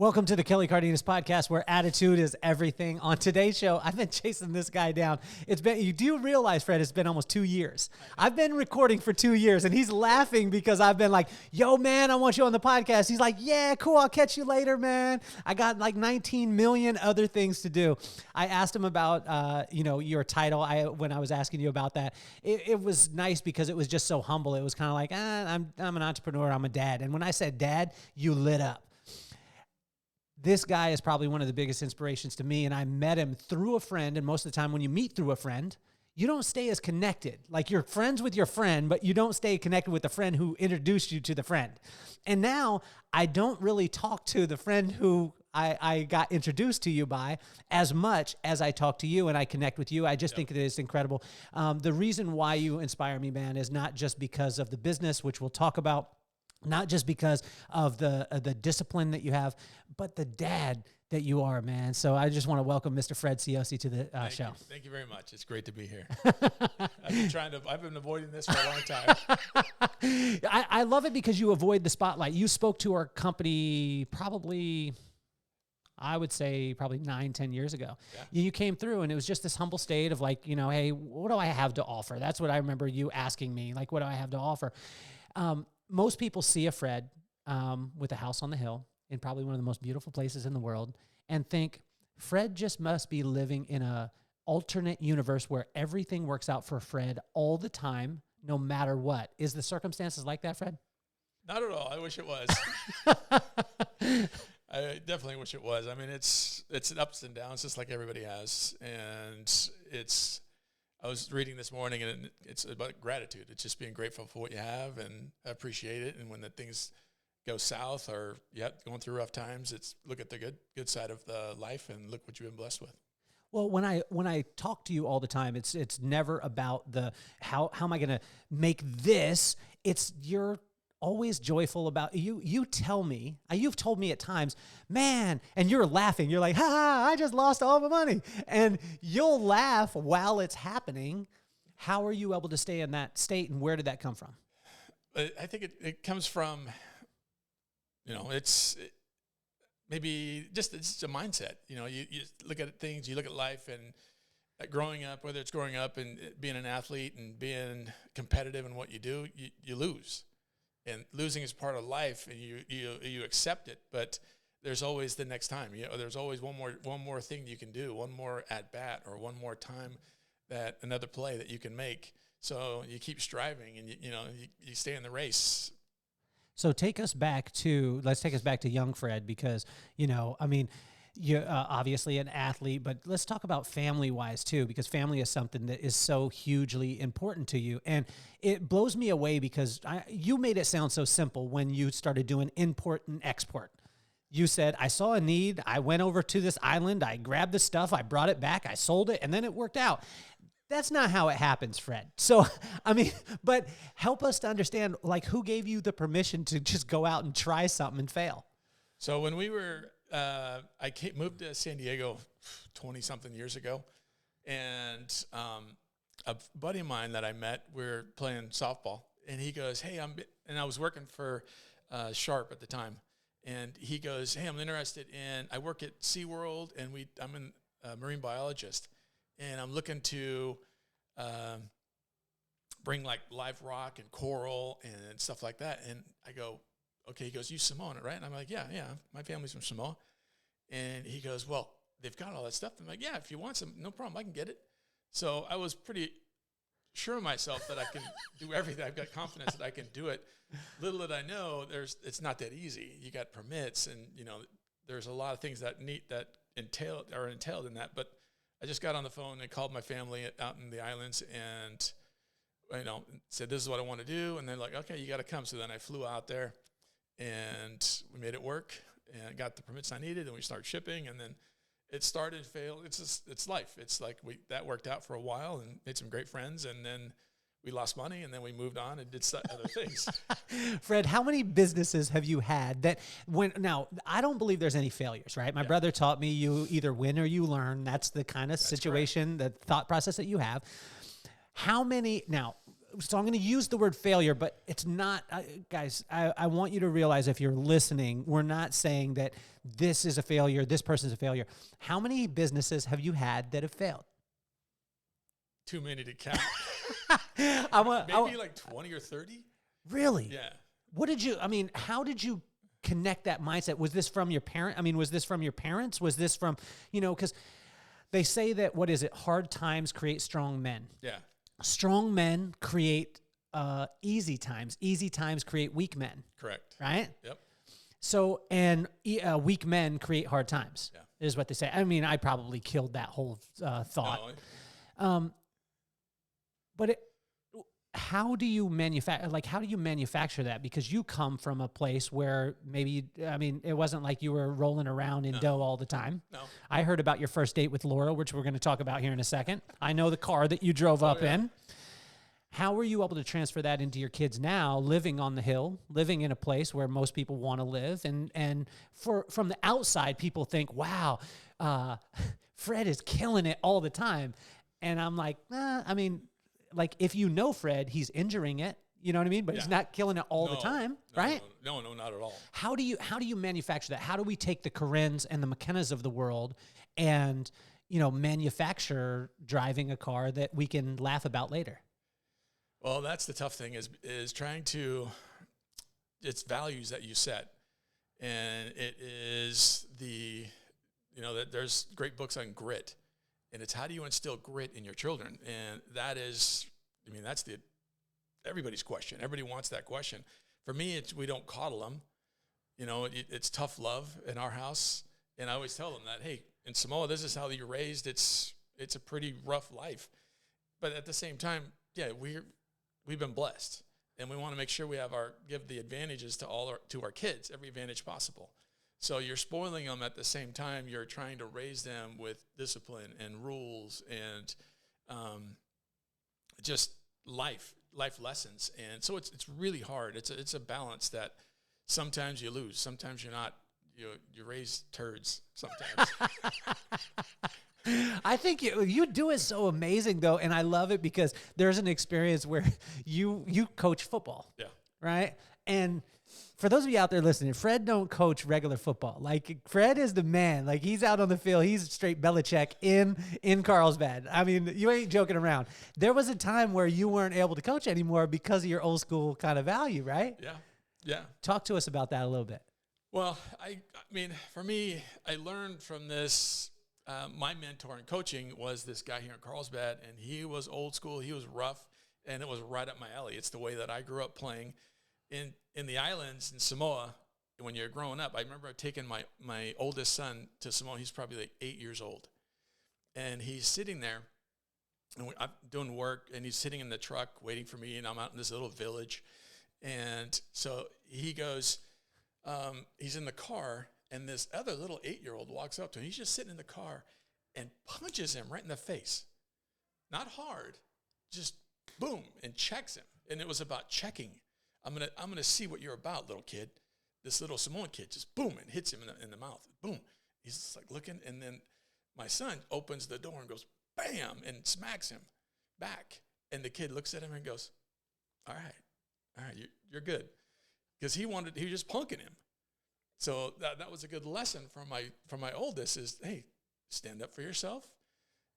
Welcome to the Kelly Cardenas podcast, where attitude is everything. On today's show, I've been chasing this guy down. You do realize, Fred, it's been almost 2 years. I've been recording for 2 years, and he's laughing because I've been like, yo, man, I want you on the podcast. He's like, yeah, cool, I'll catch you later, man. I got like 19 million other things to do. I asked him about, your title. When I was asking you about that, it was nice because it was just so humble. It was kind of like, I'm an entrepreneur, I'm a dad. And when I said dad, you lit up. This guy is probably one of the biggest inspirations to me, and I met him through a friend, and most of the time when you meet through a friend, you don't stay as connected. Like, you're friends with your friend, but you don't stay connected with the friend who introduced you to the friend. And now I don't really talk to the friend who I got introduced to you by as much as I talk to you and I connect with you. I just think it is incredible. The reason why you inspire me, man, is not just because of the business, which we'll talk about, not just because of the discipline that you have, but the dad that you are, man. So I just want to welcome Mr. Fred Siaosi to the show. Thank you very much. It's great to be here. I've been avoiding this for a long time. I love it because you avoid the spotlight. You spoke to our company probably 9-10 years ago. Yeah. You came through and it was just this humble state of like, hey, what do I have to offer? That's what I remember you asking me, like, what do I have to offer? Most people see a Fred with a house on the hill in probably one of the most beautiful places in the world and think Fred just must be living in a alternate universe where everything works out for Fred all the time, no matter what. Is the circumstances like that, Fred? Not at all. I wish it was. I definitely wish it was. I mean, it's an ups and downs just like everybody has. And I was reading this morning, and it's about gratitude. It's just being grateful for what you have and appreciate it. And when the things go south or going through rough times, it's look at the good side of the life and look what you've been blessed with. Well, when I talk to you all the time, it's never about the how am I going to make this. It's you're always joyful about you tell me, you've told me at times, man, and you're laughing. You're like, I just lost all my money. And you'll laugh while it's happening. How are you able to stay in that state, and where did that come from? I think it comes from, it's a mindset. You look at things, you look at life, and growing up, whether it's growing up and being an athlete and being competitive in what you do, you lose. And losing is part of life, and you accept it. But there's always the next time. There's always one more thing you can do, one more at bat, or one more time that another play that you can make. So you keep striving, and you stay in the race. So let's take us back to young Fred, because you're obviously an athlete, but let's talk about family-wise too, because family is something that is so hugely important to you. And it blows me away because you made it sound so simple when you started doing import and export. You said, I saw a need, I went over to this island, I grabbed the stuff, I brought it back, I sold it, and then it worked out. That's not how it happens, Fred. So, but help us to understand, like, who gave you the permission to just go out and try something and fail? So when we were... I moved to San Diego 20-something years ago, and a buddy of mine that I met, we were playing softball, and he goes, hey, and I was working for Sharp at the time, and he goes, hey, I'm interested in, I work at SeaWorld, and I'm a marine biologist, and I'm looking to bring like live rock and coral and stuff like that, and I go, okay, he goes, you Samoan, right? And I'm like, yeah, my family's from Samoa. And he goes, well, they've got all that stuff. I'm like, yeah, if you want some, no problem, I can get it. So I was pretty sure of myself that I can do everything. I've got confidence that I can do it. Little did I know, it's not that easy. You got permits, and there's a lot of things that are entailed in that. But I just got on the phone and called my family out in the islands, and said, this is what I want to do. And they're like, okay, you got to come. So then I flew out there, and we made it work and got the permits I needed, and we started shipping, and then it started and failed. It's life. It's like that worked out for a while and made some great friends, and then we lost money, and then we moved on and did other things. Fred, how many businesses have you had that now, I don't believe there's any failures, right? My brother taught me you either win or you learn. That's the kind of situation, the thought process that you have. How many, now, so I'm going to use the word failure, but it's not, guys, I want you to realize if you're listening, we're not saying that this is a failure, this person's a failure. How many businesses have you had that have failed? Too many to count. Maybe like 20 or 30. Really? Yeah. How did you connect that mindset? Was this from your parent? Was this from your parents? Was this from, because they say that, what is it? Hard times create strong men. Yeah. Strong men create easy times. Easy times create weak men. Correct. Right? Yep. So, and weak men create hard times, is what they say. I probably killed that whole thought. No. But how do you manufacture that? Because you come from a place where maybe, it wasn't like you were rolling around in dough all the time. No. I heard about your first date with Laura, which we're going to talk about here in a second. I know the car that you drove up in. How were you able to transfer that into your kids now, living on the hill, living in a place where most people want to live? And from the outside, people think, wow, Fred is killing it all the time. And I'm like, like if you know Fred, he's injuring it, you know what I mean? But he's not killing it all the time, right? No, not at all. How do you manufacture that? How do we take the Corinnes and the McKennas of the world and, manufacture driving a car that we can laugh about later? Well, that's the tough thing is trying to, it's values that you set. And it is that there's great books on grit. And it's how do you instill grit in your children? And that is, that's everybody's question. Everybody wants that question. For me, we don't coddle them. It's tough love in our house. And I always tell them that, hey, in Samoa, this is how you're raised. It's a pretty rough life. But at the same time, we've been blessed. And we want to make sure we give the advantages to our kids, every advantage possible. So you're spoiling them at the same time. You're trying to raise them with discipline and rules and just life lessons. And so it's really hard. It's a balance that sometimes you lose. Sometimes you're not. You raise turds sometimes. I think you do it so amazing though, and I love it because there's an experience where you coach football. Yeah. Right? And for those of you out there listening, Fred don't coach regular football. Like, Fred is the man. Like, he's out on the field. He's straight Belichick in Carlsbad. You ain't joking around. There was a time where you weren't able to coach anymore because of your old school kind of value, right? Yeah, yeah. Talk to us about that a little bit. Well, for me, I learned from this. My mentor in coaching was this guy here in Carlsbad, and he was old school. He was rough, and it was right up my alley. It's the way that I grew up playing. In the islands in Samoa, when you're growing up, I remember taking my oldest son to Samoa. He's probably like 8 years old. And he's sitting there, and I'm doing work, and he's sitting in the truck waiting for me, and I'm out in this little village. And so he goes, he's in the car, and this other little 8-year-old walks up to him. He's just sitting in the car and punches him right in the face. Not hard, just boom, and checks him. And it was about checking. I'm gonna see what you're about, little kid. This little Samoan kid just boom and hits him in the mouth. Boom. He's just like looking, and then my son opens the door and goes bam and smacks him back. And the kid looks at him and goes, "All right, you're good," because he was just punking him. So that was a good lesson from my oldest is, hey, stand up for yourself.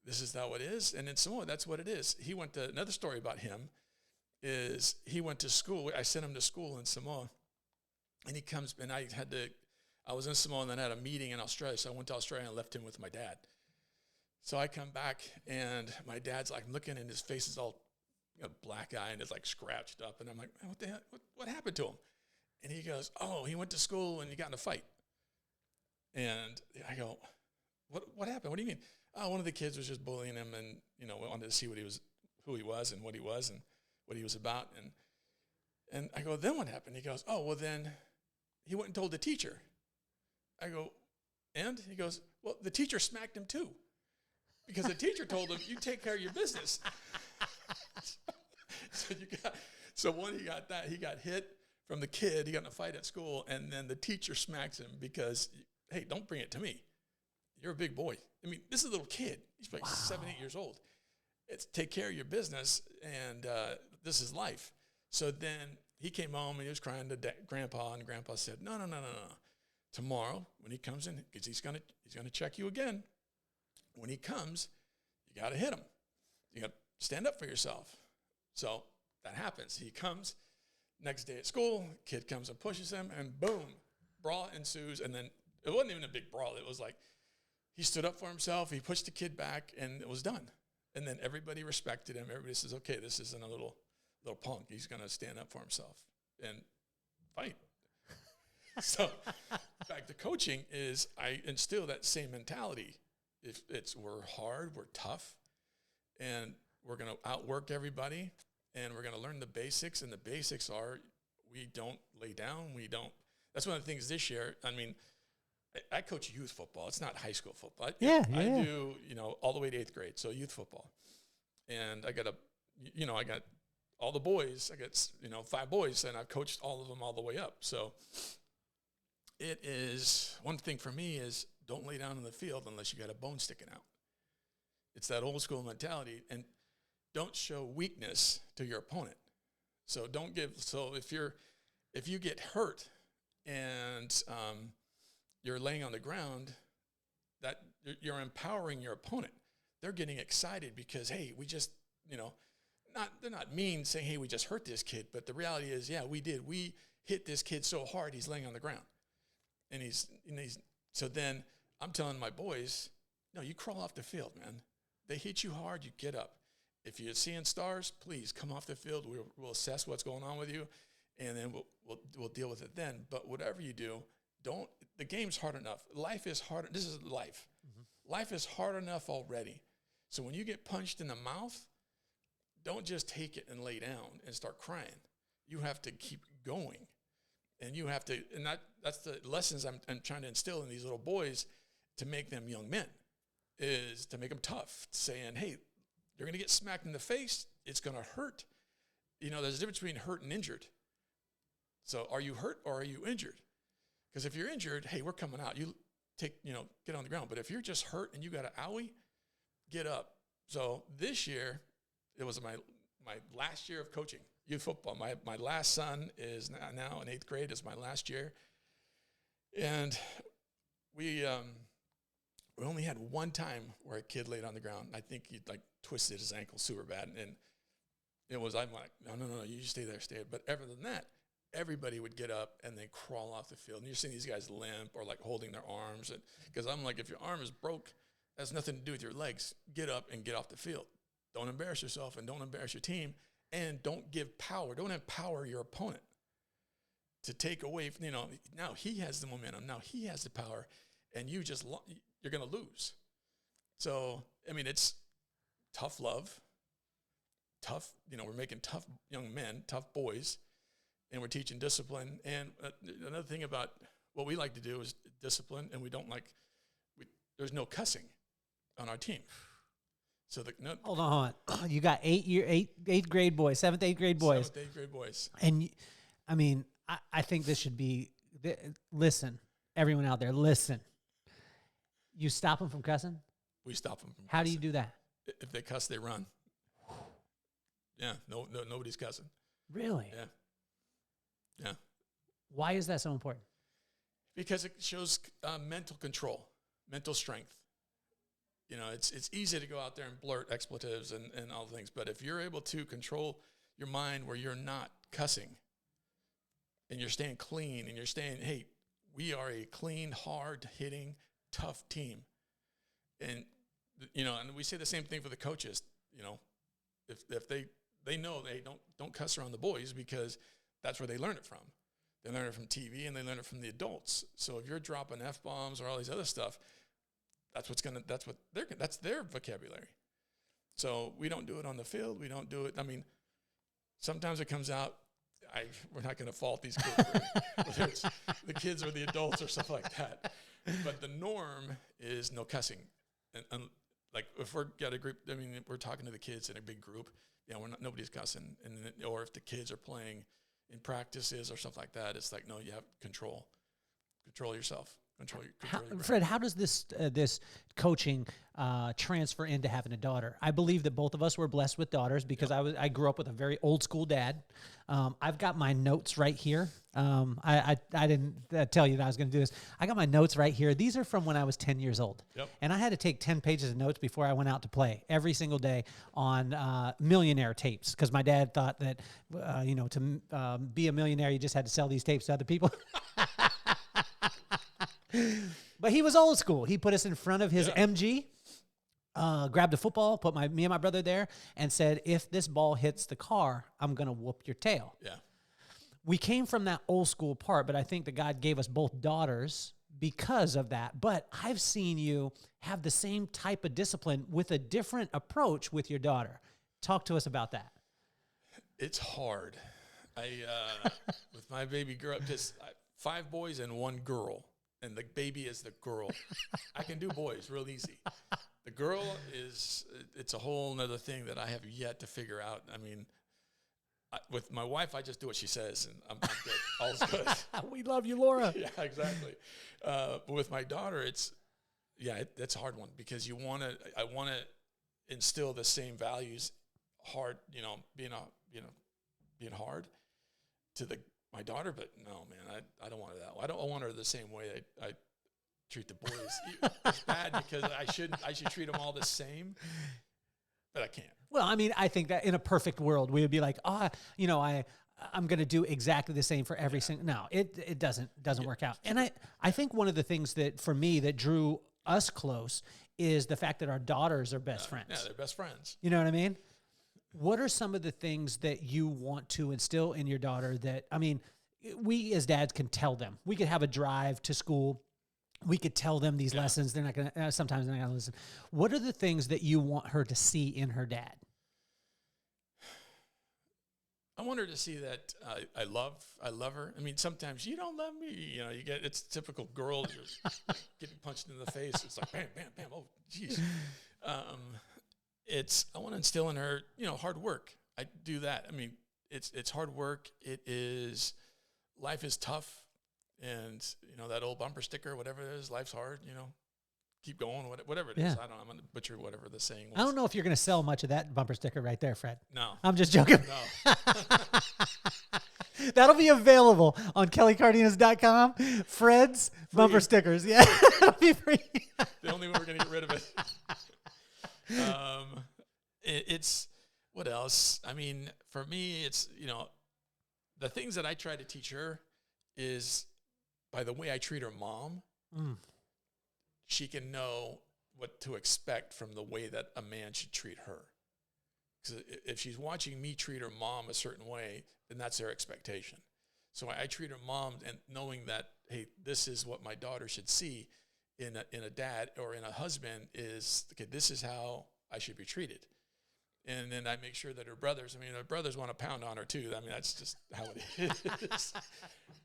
This is how it is, and in Samoa, that's what it is. He went to another story about him. Is he went to school. I sent him to school in Samoa, and he comes, and I was in Samoa and then I had a meeting in Australia, so I went to Australia and left him with my dad. So I come back, and my dad's like looking, and his face is all black eye, and it's like scratched up, and I'm like, what the hell? What happened to him? And he goes, oh, he went to school and he got in a fight. And I go, what happened? What do you mean? Oh, one of the kids was just bullying him, and wanted to see who he was and what he was and what he was about. And I go, then what happened? He goes, oh, well, then he went and told the teacher. I go, and? He goes, well, the teacher smacked him too. Because the teacher told him, you take care of your business. So when he got that, he got hit from the kid. He got in a fight at school, and then the teacher smacks him because, hey, don't bring it to me. You're a big boy. This is a little kid. He's like 7, 8 years old. It's take care of your business, and this is life. So then he came home and he was crying to Grandpa, and Grandpa said, no. Tomorrow when he comes in, because he's gonna check you again. When he comes, you got to hit him. You got to stand up for yourself. So that happens. He comes next day at school. Kid comes and pushes him, and boom, brawl ensues. And then it wasn't even a big brawl. It was like he stood up for himself. He pushed the kid back, and it was done. And then everybody respected him. Everybody says, okay, this isn't a little punk. He's going to stand up for himself and fight. So back to coaching is I instill that same mentality. If we're hard, we're tough, and we're going to outwork everybody, and we're going to learn the basics. And the basics are we don't lay down. That's one of the things this year. I mean, I coach youth football. It's not high school football. I do, all the way to 8th grade. So youth football. And I got all the boys. I got, 5 boys, and I've coached all of them all the way up. So it is, one thing for me is don't lay down in the field unless you got a bone sticking out. It's that old school mentality, and don't show weakness to your opponent. So if you get hurt and you're laying on the ground, that you're empowering your opponent. They're getting excited because, hey, we just, they're not mean saying, hey, we just hurt this kid, but the reality is, yeah, we did. We hit this kid so hard he's laying on the ground. And so then I'm telling my boys, no, you crawl off the field, man. They hit you hard, you get up. If you're seeing stars, please come off the field. We'll assess what's going on with you, and then we'll deal with it then. But whatever you do, the game's hard enough. Life is hard. This is life. Mm-hmm. Life is hard enough already. So when you get punched in the mouth, don't just take it and lay down and start crying. You have to keep going. And you have to, and that's the lessons I'm trying to instill in these little boys to make them young men, is to make them tough, saying, hey, you're going to get smacked in the face. It's going to hurt. There's a difference between hurt and injured. So are you hurt or are you injured? Because if you're injured, hey, we're coming out. You get on the ground. But if you're just hurt and you got an owie, get up. So this year, it was my last year of coaching youth football. My last son is now in 8th grade. Is my last year, and we only had one time where a kid laid on the ground. I think he twisted his ankle super bad, and I'm like, no, you just stay there. But other than that, everybody would get up and they crawl off the field. And you're seeing these guys limp or holding their arms, because I'm like, if your arm is broke, that has nothing to do with your legs. Get up and get off the field. Don't embarrass yourself and don't embarrass your team. And don't give power. Don't empower your opponent to take away. Now he has the momentum. Now he has the power, and you're going to lose. So I mean, it's tough love. Tough. We're making tough young men, tough boys, and we're teaching discipline. And another thing about what we like to do is discipline, and we don't there's no cussing on our team. So hold on. You got 8th grade boys, 7th, 8th grade boys. 7th, 8th grade boys. And I mean, I think this should be, listen, everyone out there, listen. You stop them from cussing? We stop them from How do you do that? If they cuss, they run. Yeah, nobody's cussing. Really? Yeah. Why is that so important? Because it shows mental control, mental strength. It's easy to go out there and blurt expletives and all the things, but if you're able to control your mind where you're not cussing and you're staying clean and you're staying, hey, we are a clean, hard-hitting, tough team. And, and we say the same thing for the coaches, if they know they don't cuss around the boys because that's where they learn it from. They learn it from TV and they learn it from the adults. So if you're dropping F-bombs or all these other stuff, that's their vocabulary. So we don't do it on the field. We don't do it. I mean, sometimes it comes out. We're not going to fault these kids, whether it's the kids or the adults or stuff like that. But the norm is no cussing. And if we're got a group, we're talking to the kids in a big group. Nobody's cussing. Or if the kids are playing in practices or stuff like that, it's like, no, you have control yourself. Fred, how does this coaching transfer into having a daughter? I believe that both of us were blessed with daughters because I grew up with a very old school dad. I've got my notes right here. I didn't tell you that I was going to do this. I got my notes right here. These are from when I was 10 years old. Yep. And I had to take 10 pages of notes before I went out to play every single day on millionaire tapes because my dad thought that, to be a millionaire, you just had to sell these tapes to other people. But he was old school. He put us in front of his MG, grabbed a football, put me and my brother there, and said, if this ball hits the car, I'm going to whoop your tail. Yeah. We came from that old school part, but I think that God gave us both daughters because of that. But I've seen you have the same type of discipline with a different approach with your daughter. Talk to us about that. It's hard. With my baby girl, just 5 boys and 1 girl. And the baby is the girl. I can do boys real easy. The girl it's a whole nother thing that I have yet to figure out. I mean, with my wife, I just do what she says, and I'm good. All's good. We love you, Laura. Yeah, exactly. But with my daughter, it's a hard one because I want to instill the same values, hard, being hard to my daughter, but no, man, I don't want her that way. I don't want her the same way I treat the boys. It's bad because I should treat them all the same, but I can't. Well, I mean, I think that in a perfect world, we would be like, I'm going to do exactly the same for every single. No, it doesn't work out. And I think one of the things that for me that drew us close is the fact that our daughters are best friends. Yeah, they're best friends. You know what I mean? What are some of the things that you want to instill in your daughter that, I mean, we as dads can tell them. We could have a drive to school. We could tell them these lessons. They're not going to, sometimes they're not going to listen. What are the things that you want her to see in her dad? I want her to see that I love her. I mean, sometimes you don't love me. It's typical girl. You're getting punched in the face. It's like, bam, bam, bam. Oh, geez. I want to instill in her, hard work. I do that. I mean, it's hard work. Life is tough. And, that old bumper sticker, whatever it is, life's hard, keep going, whatever it is. I don't know. I'm going to butcher whatever the saying was. I don't know if you're going to sell much of that bumper sticker right there, Fred. No. I'm just joking. No. That'll be available on kellycardenas.com. Fred's free. Bumper stickers. Yeah. It'll be free. The only way we're going to get rid of it. It's what else? I mean, for me, it's, the things that I try to teach her is by the way I treat her mom, she can know what to expect from the way that a man should treat her. Because if she's watching me treat her mom a certain way, then that's their expectation. So I treat her mom and knowing that, hey, this is what my daughter should see in a dad or in a husband is, okay, this is how I should be treated. And then I make sure that her brothers want to pound on her too. I mean, that's just how it is.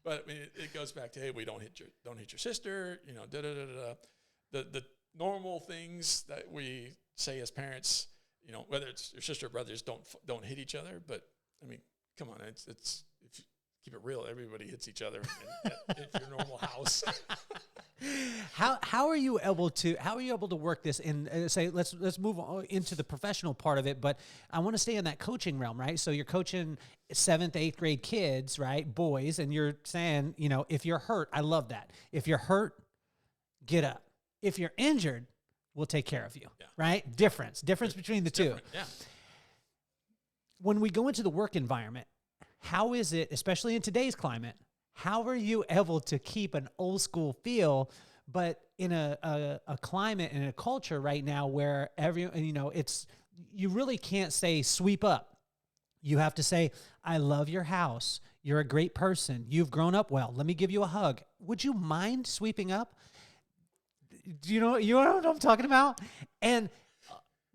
But I mean, it goes back to, hey, we don't hit your sister, the normal things that we say as parents, whether it's your sister or brothers, don't hit each other. But I mean, come on, it's if you keep it real, everybody hits each other in your normal house. How are you able to work this in say let's move on into the professional part of it, but I want to stay in that coaching realm, right? So you're coaching 7th, 8th grade kids, right? Boys, and you're saying, if you're hurt, I love that. If you're hurt, get up. If you're injured, we'll take care of you, right? Difference between the two. Yeah. When we go into the work environment, how is it, especially in today's climate, how are you able to keep an old school feel, but in a climate and a culture right now where you really can't say sweep up. You have to say, I love your house. You're a great person. You've grown up well. Let me give you a hug. Would you mind sweeping up? Do you know what I'm talking about? And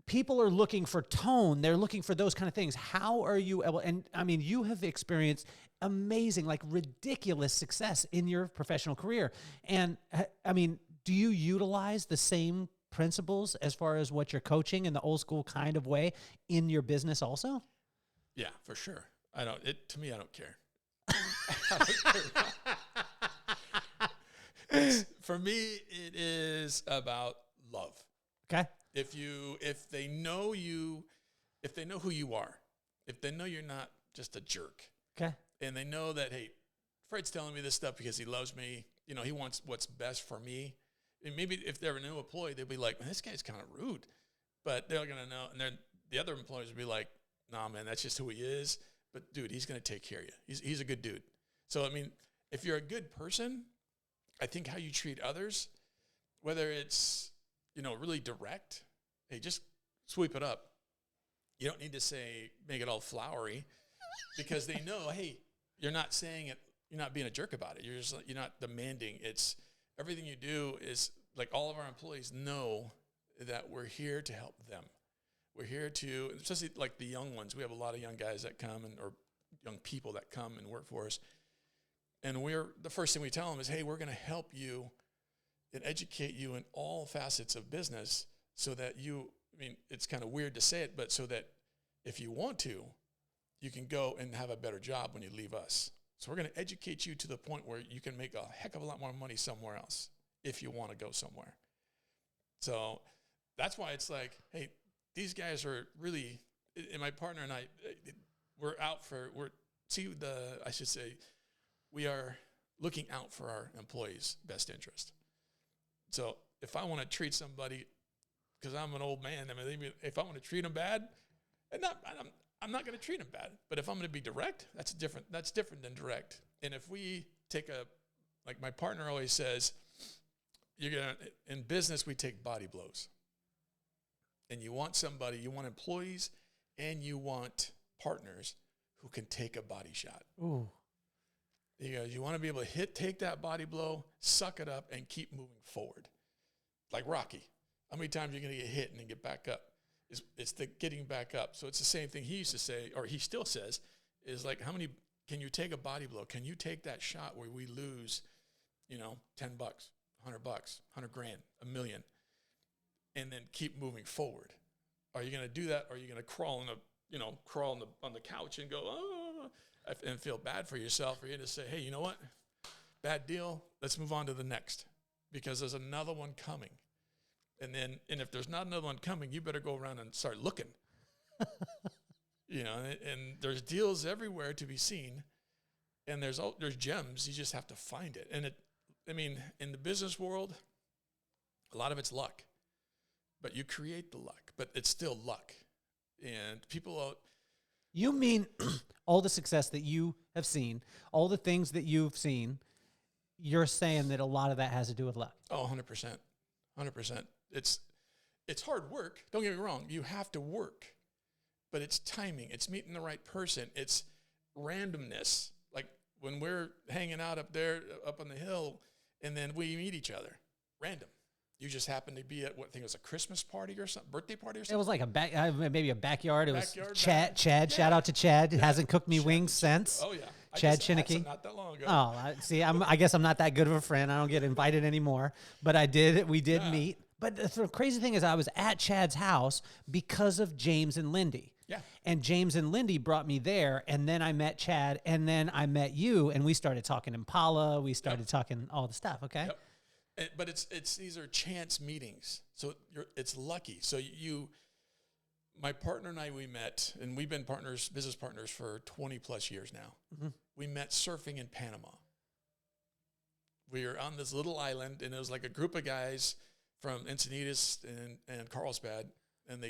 people are looking for tone. They're looking for those kind of things. How are you able? And I mean, you have experienced amazing, like ridiculous success in your professional career. And I mean, do you utilize the same principles as far as what you're coaching in the old school kind of way in your business also? Yeah, for sure. To me, I don't care. I don't care. For me, it is about love. Okay. If they know you, if they know who you are, if they know you're not just a jerk, Okay. and they know that, hey, Fred's telling me this stuff because he loves me, he wants what's best for me. And maybe if they're a new employee, they'll be like, man, this guy's kind of rude. But they're going to know, and then the other employees will be like, nah, man, that's just who he is. But, dude, he's going to take care of you. He's a good dude. So, I mean, if you're a good person, I think how you treat others, whether it's, really direct, hey, just sweep it up. You don't need to make it all flowery, because they know, hey, you're not saying it, you're not being a jerk about it. You're not demanding. It's everything you do is like all of our employees know that we're here to help them. We're here to, especially like the young ones. We have a lot of young guys that come or young people that come and work for us. And the first thing we tell them is, hey, we're going to help you and educate you in all facets of business so that it's kind of weird to say it, but so that if you want to, you can go and have a better job when you leave us. So we're going to educate you to the point where you can make a heck of a lot more money somewhere else if you want to go somewhere. So that's why it's like, hey, these guys are really, and my partner and I, we are looking out for our employees' best interest. So if I want to treat somebody, because I'm an old man, if I want to treat them bad, I'm not going to treat them bad. But if I'm going to be direct, that's different than direct. And if we take like my partner always says, in business, we take body blows. And you want employees, and you want partners who can take a body shot. Ooh. You want to be able to take that body blow, suck it up, and keep moving forward. Like Rocky. How many times are you going to get hit and then get back up? It's the getting back up. So it's the same thing he used to say, or he still says, is like, can you take a body blow? Can you take that shot where we lose, $10, $100, $100 grand, $1 million, and then keep moving forward? Are you going to do that? Or are you going to crawl on the couch and go, oh, and feel bad for yourself? Or are you going to say, hey, you know what? Bad deal. Let's move on to the next, because there's another one coming. And if there's not another one coming, you better go around and start looking. And there's deals everywhere to be seen, and there's gems. You just have to find it. And in the business world, a lot of it's luck, but you create the luck, but it's still luck. And You mean all the success that you have seen, all the things that you've seen, you're saying that a lot of that has to do with luck? Oh, 100%. 100%. It's hard work. Don't get me wrong. You have to work, but it's timing. It's meeting the right person. It's randomness. Like when we're hanging out up there, up on the hill, and then we meet each other. Random. You just happen to be at it was a Christmas party or something, birthday party or something. It was like maybe a backyard. It was Chad. Yeah. Shout out to Chad. Yeah. Hasn't cooked me wings since. Oh yeah, Chad Chinnicky. Not that long ago. Oh, I guess I'm not that good of a friend. I don't get invited anymore. But we did meet. But the crazy thing is, I was at Chad's house because of James and Lindy. Yeah. And James and Lindy brought me there, and then I met Chad, and then I met you, and we started talking Impala. We started talking all the stuff. Okay. Yep. But these are chance meetings, so it's lucky. So my partner and I, we met, and we've been business partners for 20 plus years now. Mm-hmm. We met surfing in Panama. We were on this little island, and it was like a group of guys from Encinitas and Carlsbad, and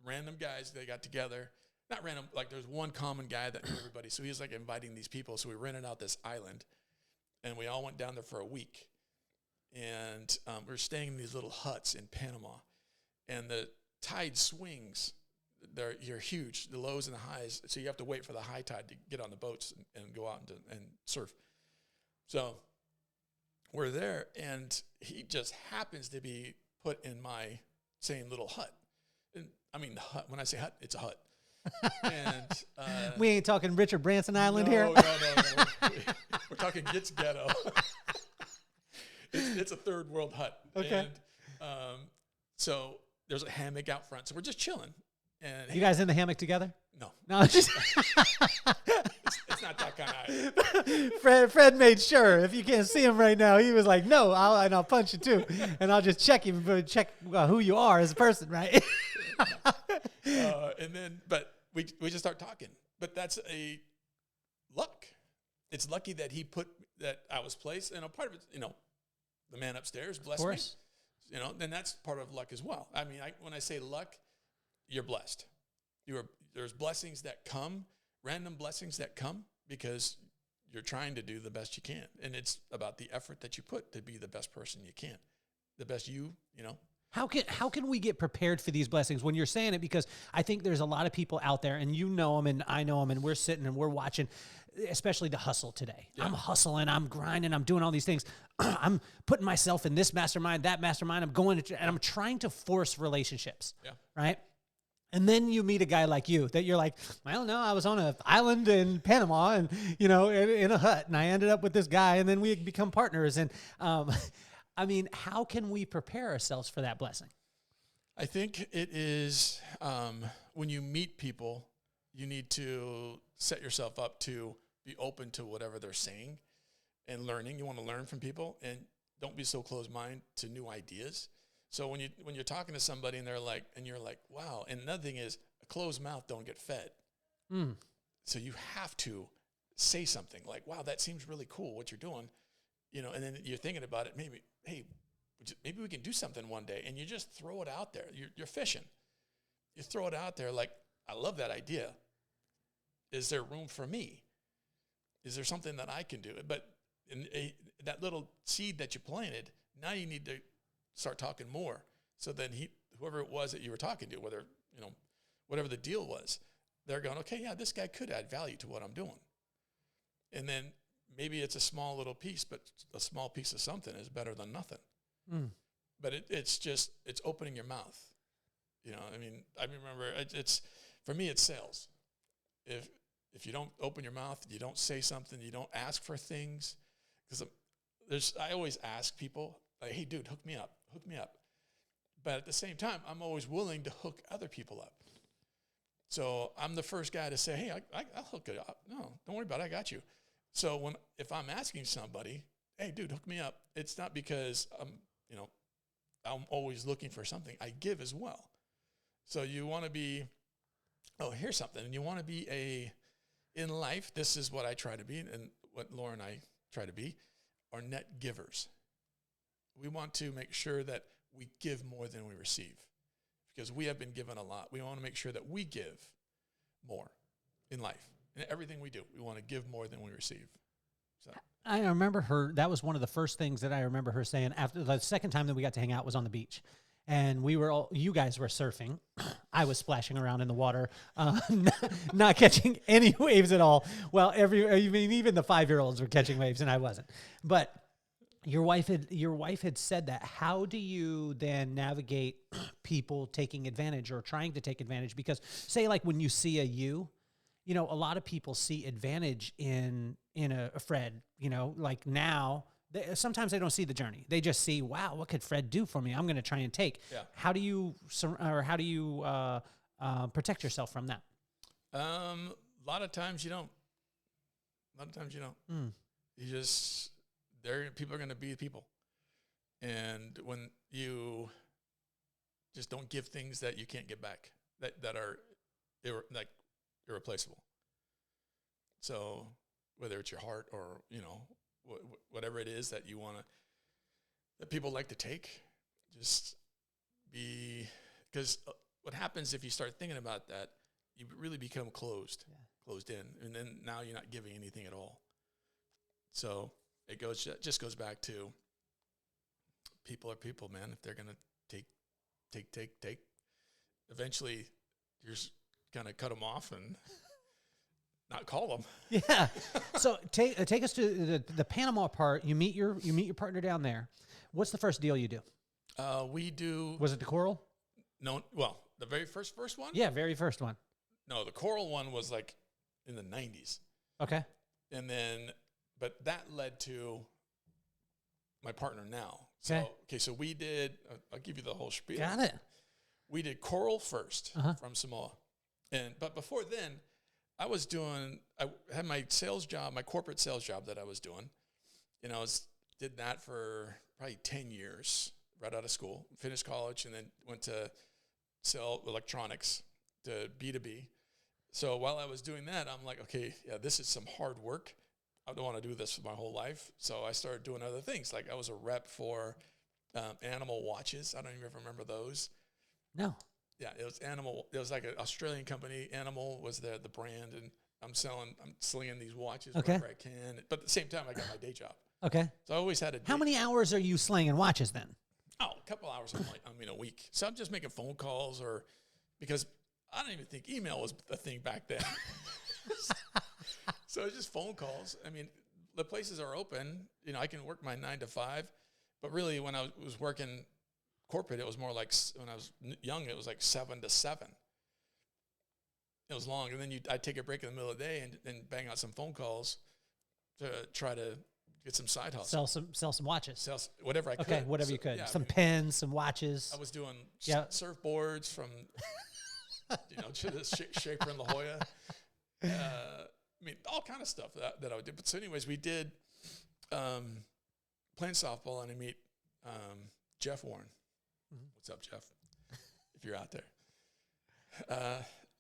random guys, they got together. Not random, like there's one common guy that knew everybody. So he was like inviting these people. So we rented out this island, and we all went down there for a week. And we were staying in these little huts in Panama. And the tide swings. You're huge, the lows and the highs. So you have to wait for the high tide to get on the boats and go out and surf. So we're there, and he just happens to be put in my same little hut. And the hut, when I say hut, it's a hut. And we ain't talking Richard Branson Island here. No. We're talking Gits Ghetto. It's a third world hut. Okay. And so there's a hammock out front. So we're just chilling. And You guys in the hammock together? no, No, just it's not that kind of idea. Fred made sure. If you can't see him right now, he was like, "No, I'll punch you too, and I'll just check him, check who you are as a person, right?" And then, but we just start talking. But that's a luck. It's lucky that that I was placed, and a part of it, the man upstairs blessed me. Then that's part of luck as well. I mean, when I say luck, you're blessed. There's blessings that come, random blessings that come because you're trying to do the best you can. And it's about the effort that you put to be the best person you can, the best you know. How can we get prepared for these blessings when you're saying it? Because I think there's a lot of people out there, and you know them and I know them, and we're sitting and we're watching, especially the hustle today. Yeah. I'm hustling, I'm grinding, I'm doing all these things. I'm putting myself in this mastermind, that mastermind. I'm going to, and I'm trying to force relationships, right? And then you meet a guy like you that you're like, well, no, I was on an island in Panama and, in a hut, and I ended up with this guy, and then we become partners. And, I mean, how can we prepare ourselves for that blessing? I think it is when you meet people, you need to set yourself up to be open to whatever they're saying and learning. You want to learn from people, and don't be so closed-minded to new ideas. So when you're talking to somebody and you're like, wow. And another thing is, a closed mouth don't get fed. So you have to say something like, wow, that seems really cool what you're doing. And then you're thinking about it, maybe we can do something one day, and you just throw it out there. You're fishing. You throw it out there like, I love that idea. Is there room for me? Is there something that I can do? But that little seed that you planted, now you need to start talking more. So then whoever it was that you were talking to, whether, whatever the deal was, they're going, okay, yeah, this guy could add value to what I'm doing. And then maybe it's a small little piece, but a small piece of something is better than nothing. But it's opening your mouth. I mean, I remember for me, it's sales. If you don't open your mouth, you don't say something, you don't ask for things, because I always ask people, like, hey, dude, hook me up. But at the same time, I'm always willing to hook other people up. So I'm the first guy to say, hey, I'll hook it up. No, don't worry about it. I got you. So if I'm asking somebody, hey, dude, hook me up, it's not because I'm always looking for something. I give as well. So you want to be, here's something. And you want to be in life, this is what I try to be, and what Laura and I try to be, are net givers. We want to make sure that we give more than we receive, because we have been given a lot. We want to make sure that we give more in life. In everything we do, we want to give more than we receive. So I remember that was one of the first things that I remember her saying after the second time that we got to hang out was on the beach. And you guys were surfing. I was splashing around in the water, not catching any waves at all. Well, even the 5-year-olds were catching waves and I wasn't. But your wife had said that. How do you then navigate people taking advantage or trying to take advantage? Because say like when you see a lot of people see advantage in a Fred, like now. Sometimes they don't see the journey. They just see, wow, what could Fred do for me? I'm going to try and take. Yeah. How do you protect yourself from that? A lot of times you don't. You just people are going to be people, and when you just don't give things that you can't get back, that are irreplaceable. So whether it's your heart or whatever it is that you want that people like to take, just because what happens if you start thinking about that, you really become closed in, and then now you're not giving anything at all. So it just goes back to people are people, man. If they're gonna take, eventually you're just gonna cut them off and not call them. Yeah. So take us to the Panama part. You meet your partner down there. What's the first deal you do? We do. Was it the coral? No. Well, the very first one. Yeah, very first one. No, the coral one was like in the 90s. Okay. And then, but that led to my partner now. Okay. So we did. I'll give you the whole spiel. Got it. We did coral first from Samoa. But before then, I had my sales job, my corporate sales job that I was doing. You know, did that for probably 10 years right out of school, finished college, and then went to sell electronics to B2B. So while I was doing that, I'm like, okay, yeah, this is some hard work. I don't want to do this for my whole life. So I started doing other things. Like I was a rep for Animal Watches. I don't even remember those. No. Yeah, it was Animal. It was like an Australian company. Animal was the brand, and I'm slinging these watches wherever I can. But at the same time, I got my day job. Okay. So I always had a day. How many hours are you slinging watches then? Oh, a couple hours a week. So I'm just making phone calls because I don't even think email was a thing back then. So it's just phone calls. I mean, the places are open. You know, I can work my 9 to 5, but really when I was working corporate, it was more like when I was young, it was like 7 to 7. It was long. And then I'd take a break in the middle of the day and bang out some phone calls to try to get some side hustle. Sell some watches. Sell whatever I could. Okay, whatever you could. Yeah, some pens, some watches. I was doing surfboards from, to the Shaper in La Jolla. I mean, all kind of stuff that I would do. But so anyways, we did playing softball, and I meet Jeff Warren. Mm-hmm. What's up, Jeff? If you're out there.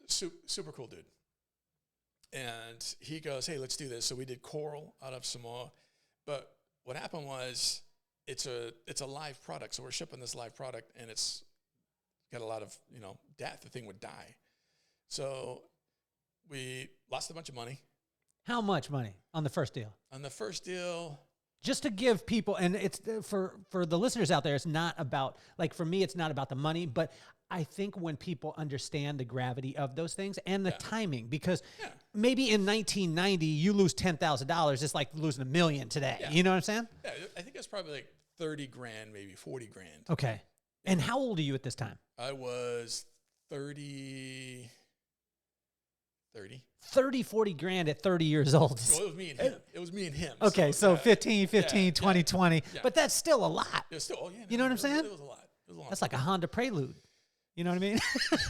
Super cool dude. And he goes, hey, let's do this. So we did coral out of Samoa. But what happened was it's a live product. So we're shipping this live product, and it's got a lot of, death. The thing would die. So we lost a bunch of money. How much money on the first deal? On the first deal, just to give people, and it's for the listeners out there, it's not about, like for me, it's not about the money, but I think when people understand the gravity of those things and the timing, because maybe in 1990 you lose $10,000, it's like losing $1 million today. Yeah. You know what I'm saying? Yeah, I think it's probably like 30 grand, maybe 40 grand. Okay. And how old are you at this time? I was 30, 40 grand at 30 years old. Well, it was me and him. Okay, so 15, 20, 20. Yeah. But that's still a lot. It was still, you know what I'm saying? It was a lot. That's like a Honda Prelude. You know what I mean?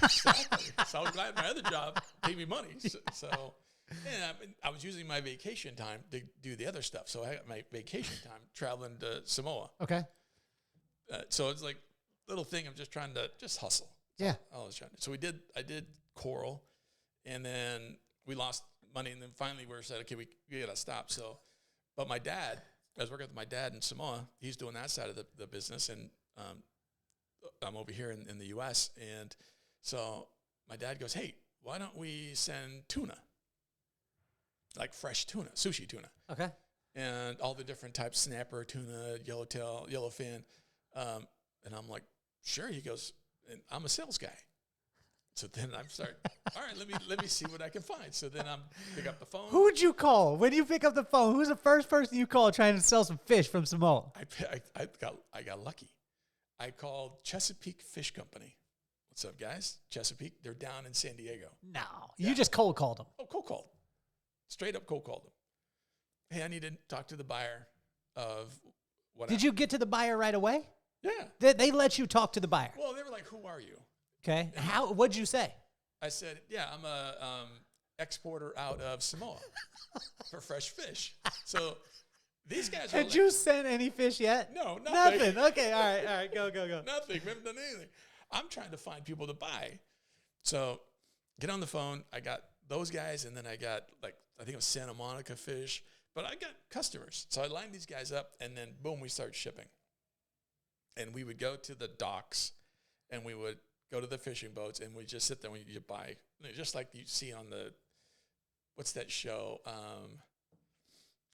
Exactly. So I was glad my other job paid me money. So and I was using my vacation time to do the other stuff. So I got my vacation time traveling to Samoa. Okay. So it's like a little thing. I'm just trying to hustle. Yeah. So I did coral. And then we lost money, and then finally we said, okay, we got to stop. So, but my dad, I was working with my dad in Samoa. He's doing that side of the business, and I'm over here in the U.S. And so my dad goes, hey, why don't we send tuna, like fresh tuna, sushi tuna. Okay. And all the different types, snapper, tuna, yellowtail, yellowfin. And I'm like, sure. He goes, and I'm a sales guy. So then I'm all right, let me see what I can find. So then I'm pick up the phone. Who would you call when you pick up the phone? Who's the first person you call trying to sell some fish from Samoa? I got lucky. I called Chesapeake Fish Company. What's up, guys? Chesapeake. They're down in San Diego. No, you just cold called them. Oh, cold called. Straight up cold called them. Hey, I need to talk to the buyer of what. Did you get to the buyer right away? Yeah. They let you talk to the buyer. Well, they were like, "Who are you?" Okay. What'd you say? I said, yeah, I'm a exporter out of Samoa for fresh fish. So these guys Had you sent any fish yet? No, nothing. Okay, all right, go. Nothing. We haven't done anything. I'm trying to find people to buy. So get on the phone. I got those guys, and then I got, I think it was Santa Monica fish. But I got customers. So I lined these guys up, and then, boom, we started shipping. And we would go to the docks, and we would go to the fishing boats, and we just sit there and you buy, just like you see on the, what's that show?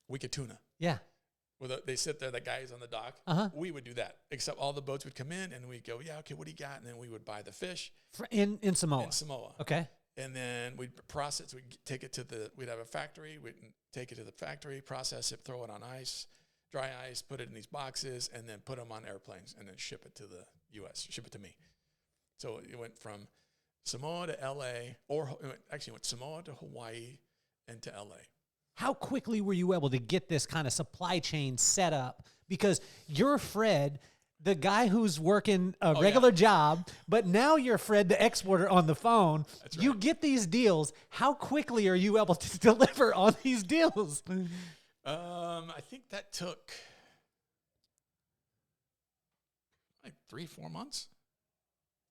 Wicked Tuna. Yeah. Where they sit there, the guys on the dock. Uh-huh. We would do that, except all the boats would come in, and we'd go, yeah, okay, what do you got? And then we would buy the fish. In Samoa? In Samoa. Okay. And then we'd process, we'd take it we'd have a factory, we'd take it to the factory, process it, throw it on ice, dry ice, put it in these boxes, and then put them on airplanes, and then ship it to the U.S., ship it to me. So it went from Samoa to L.A., it went Samoa to Hawaii and to L.A. How quickly were you able to get this kind of supply chain set up? Because you're Fred, the guy who's working a Oh, regular yeah. job, but now you're Fred the exporter on the phone. That's You right. get these deals. How quickly are you able to deliver on these deals? I think that took like 3-4 months.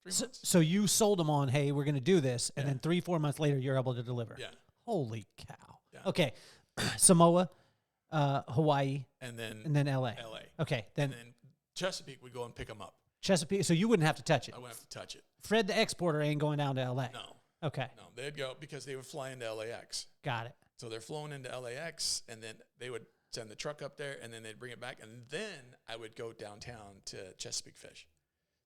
3 months. So you sold them on, hey, we're going to do this. And Yeah. then 3-4 months later, you're able to deliver. Yeah. Holy cow. Yeah. Okay. Samoa, Hawaii, And then LA. LA. Okay. And then Chesapeake would go and pick them up. Chesapeake. So you wouldn't have to touch it. I wouldn't have to touch it. Fred the exporter ain't going down to LA. No. Okay. No. They'd go because they would fly into LAX. Got it. So they're flown into LAX, and then they would send the truck up there, and then they'd bring it back, and then I would go downtown to Chesapeake Fish.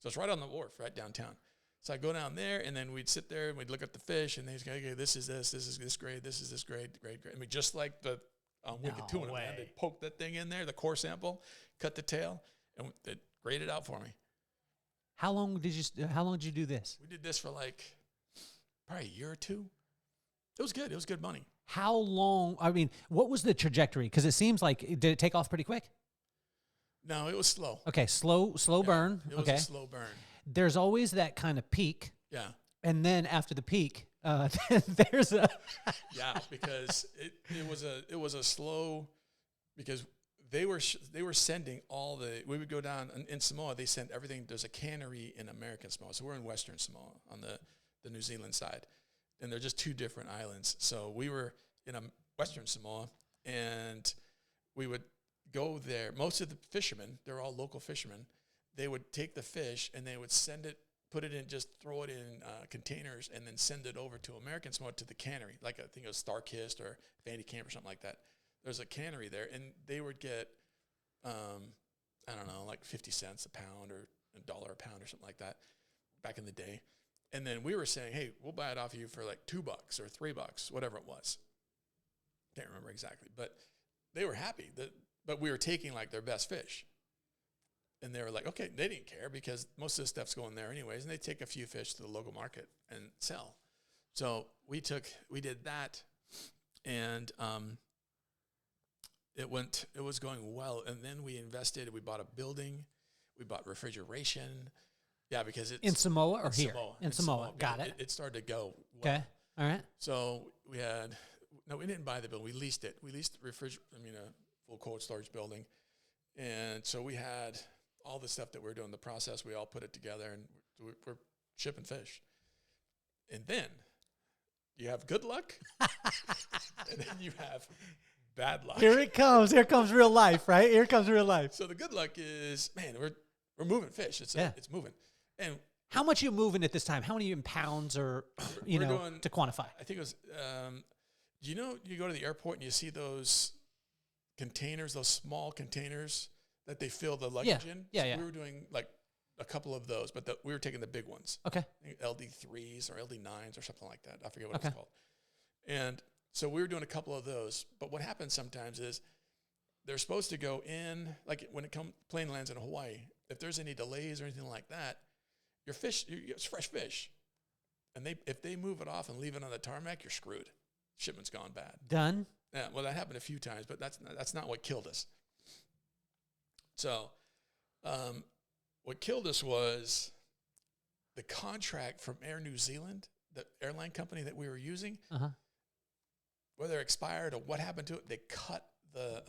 So it's right on the wharf, right downtown. So I'd go down there, and then we'd sit there, and we'd look at the fish, and they'd go, okay, this is this grade, this is this grade. I mean, just like the wicked tuna, man. They'd poke that thing in there, the core sample, cut the tail, and they'd grade it out for me. How long did you do this? We did this for like probably a year or two. It was good. It was good money. How long? I mean, what was the trajectory? Because it seems like, did it take off pretty quick? No, it was slow. Okay, slow burn. It was okay. a slow burn. There's always that kind of peak. Yeah. And then after the peak, there's a Yeah, because it was a slow, because they were sending all the, we would go down in Samoa, they send everything. There's a cannery in American Samoa, so we're in Western Samoa on the New Zealand side, and they're just two different islands. So we were in a Western Samoa, and we would go there. Most of the fishermen, they're all local fishermen. They would take the fish and they would send it, put it in, just throw it in containers, and then send it over to American Samoa to the cannery. Like I think it was Starkist or Vandy Camp or something like that. There's a cannery there, and they would get, I don't know, like 50 cents a pound or $1 a pound or something like that back in the day. And then we were saying, hey, we'll buy it off of you for like $2 or $3, whatever it was. Can't remember exactly, but they were happy but we were taking like their best fish. And they were like, okay, they didn't care because most of the stuff's going there anyways. And they take a few fish to the local market and sell. So we did that, and it was going well. And then we invested, we bought a building, we bought refrigeration. Yeah, because it's in Samoa or here? Samoa. In Samoa. Got it. It started to go well. Okay. All right. So we didn't buy the building. We leased it. We leased a full cold storage building. And so we had all the stuff that we're doing, the process, we all put it together, and we're shipping fish. And then you have good luck, and then you have bad luck. Here it comes. Here comes real life, right? Here comes real life. So the good luck is, man, we're moving fish. It's moving. And how much are you moving at this time? How many in pounds or, to quantify? I think it was, you go to the airport and you see those containers, those small containers that they fill the luggage in. Yeah. We were doing like a couple of those, but we were taking the big ones. Okay. I think LD3s or LD9s or something like that. I forget what it's called. And so we were doing a couple of those. But what happens sometimes is they're supposed to go in, like when plane lands in Hawaii, if there's any delays or anything like that, your fish, it's fresh fish. And if they move it off and leave it on the tarmac, you're screwed. Shipment's gone bad. Done. Yeah, well, that happened a few times, but that's not what killed us. So, what killed us was the contract from Air New Zealand, the airline company that we were using. Uh-huh. Whether it expired or what happened to it, they cut the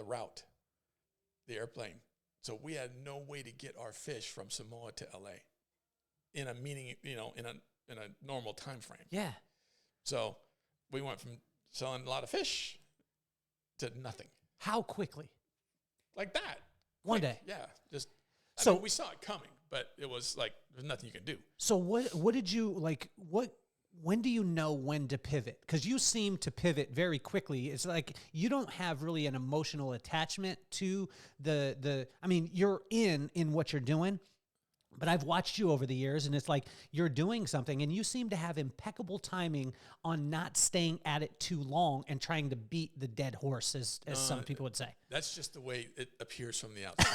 route, the airplane. So we had no way to get our fish from Samoa to LA in a normal time frame. Yeah. So we went from selling a lot of fish to nothing. How quickly? Like that. One day. Yeah. So we saw it coming, but it was like there's nothing you can do. So what did you like? When do you know when to pivot? Because you seem to pivot very quickly. It's like you don't have really an emotional attachment to the. I mean, you're in what you're doing. But I've watched you over the years, and it's like you're doing something, and you seem to have impeccable timing on not staying at it too long and trying to beat the dead horse, as some people would say. That's just the way it appears from the outside.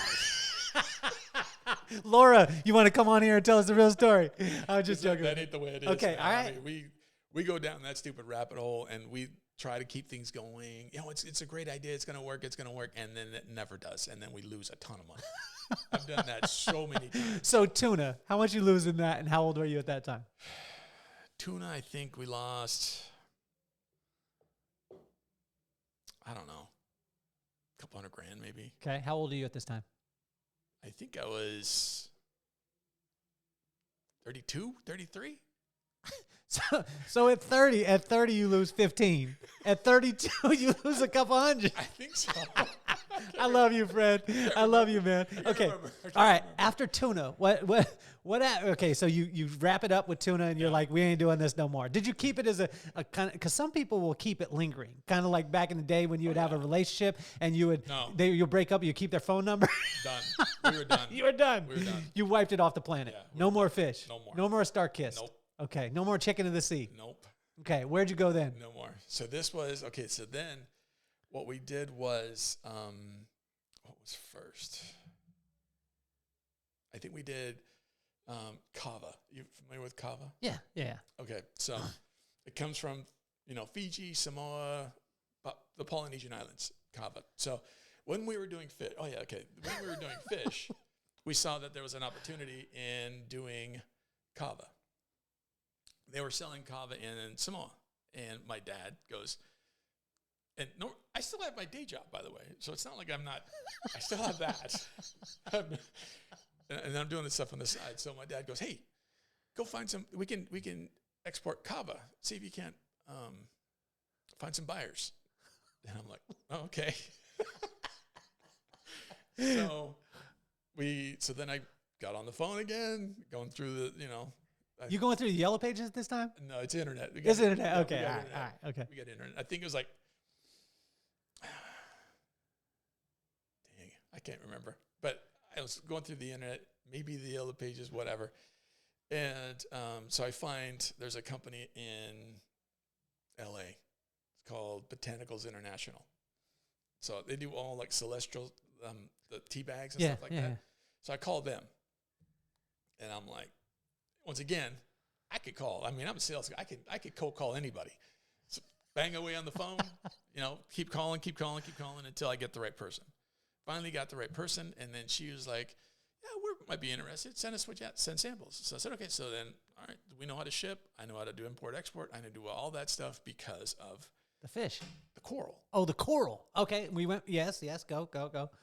Laura, you want to come on here and tell us the real story? I'm just joking. That ain't the way it is. Okay, man. all right. I mean, we go down that stupid rabbit hole, and we try to keep things going. It's a great idea. It's going to work. And then it never does. And then we lose a ton of money. I've done that so many times. So tuna, how much you lose in that, and how old were you at that time? Tuna, I think we lost, I don't know, a couple $100,000 maybe. Okay, how old are you at this time? I think I was 32, 33. So at 30 you lose 15. At 32 you lose a couple hundred. I think so. I love you, Fred. I love you, man. Okay. All right. After tuna, okay, so you wrap it up with tuna and you're like, we ain't doing this no more. Did you keep it as a kind of, because some people will keep it lingering, kind of like back in the day when you would have a relationship and you would, you'll break up, you keep their phone number. Done. We were done. You were done. We were done. You wiped it off the planet. Yeah, no more fish. No more. No more star-kissed. Nope. Okay. No more chicken of the sea. Nope. Okay. Where'd you go then? No more. So this was, okay, so then what we did was, what was first? I think we did Kava. You familiar with Kava? Yeah. Yeah. Okay, so it comes from, Fiji, Samoa, the Polynesian Islands, Kava. So when we were doing fish, when we were doing fish, we saw that there was an opportunity in doing Kava. They were selling Kava in Samoa, and my dad goes, and no, I still have my day job, by the way, so it's not like I'm not, I still have that. And I'm doing this stuff on the side. So my dad goes, hey, go find some, we can export Kava. See if you can't find some buyers. And I'm like, oh, okay. So then I got on the phone again, going through the, You going through the yellow pages at this time? No, it's internet. It's internet. Okay. All right. Okay. We got internet. I think it was like, dang, I can't remember. But I was going through the internet, maybe the yellow pages, whatever. And so I find there's a company in LA. It's called Botanicals International. So they do all like celestial, the tea bags and stuff like that. So I called them. And I'm like, once again, I could call. I mean, I'm a sales guy. I could cold call anybody. So bang away on the phone, keep calling until I get the right person. Finally got the right person, and then she was like, yeah, we might be interested. Send us send samples. So I said, okay. So then, all right, we know how to ship. I know how to do import-export. I know how to do all that stuff because of the fish. The coral. Oh, the coral. Okay, we went, yes, go.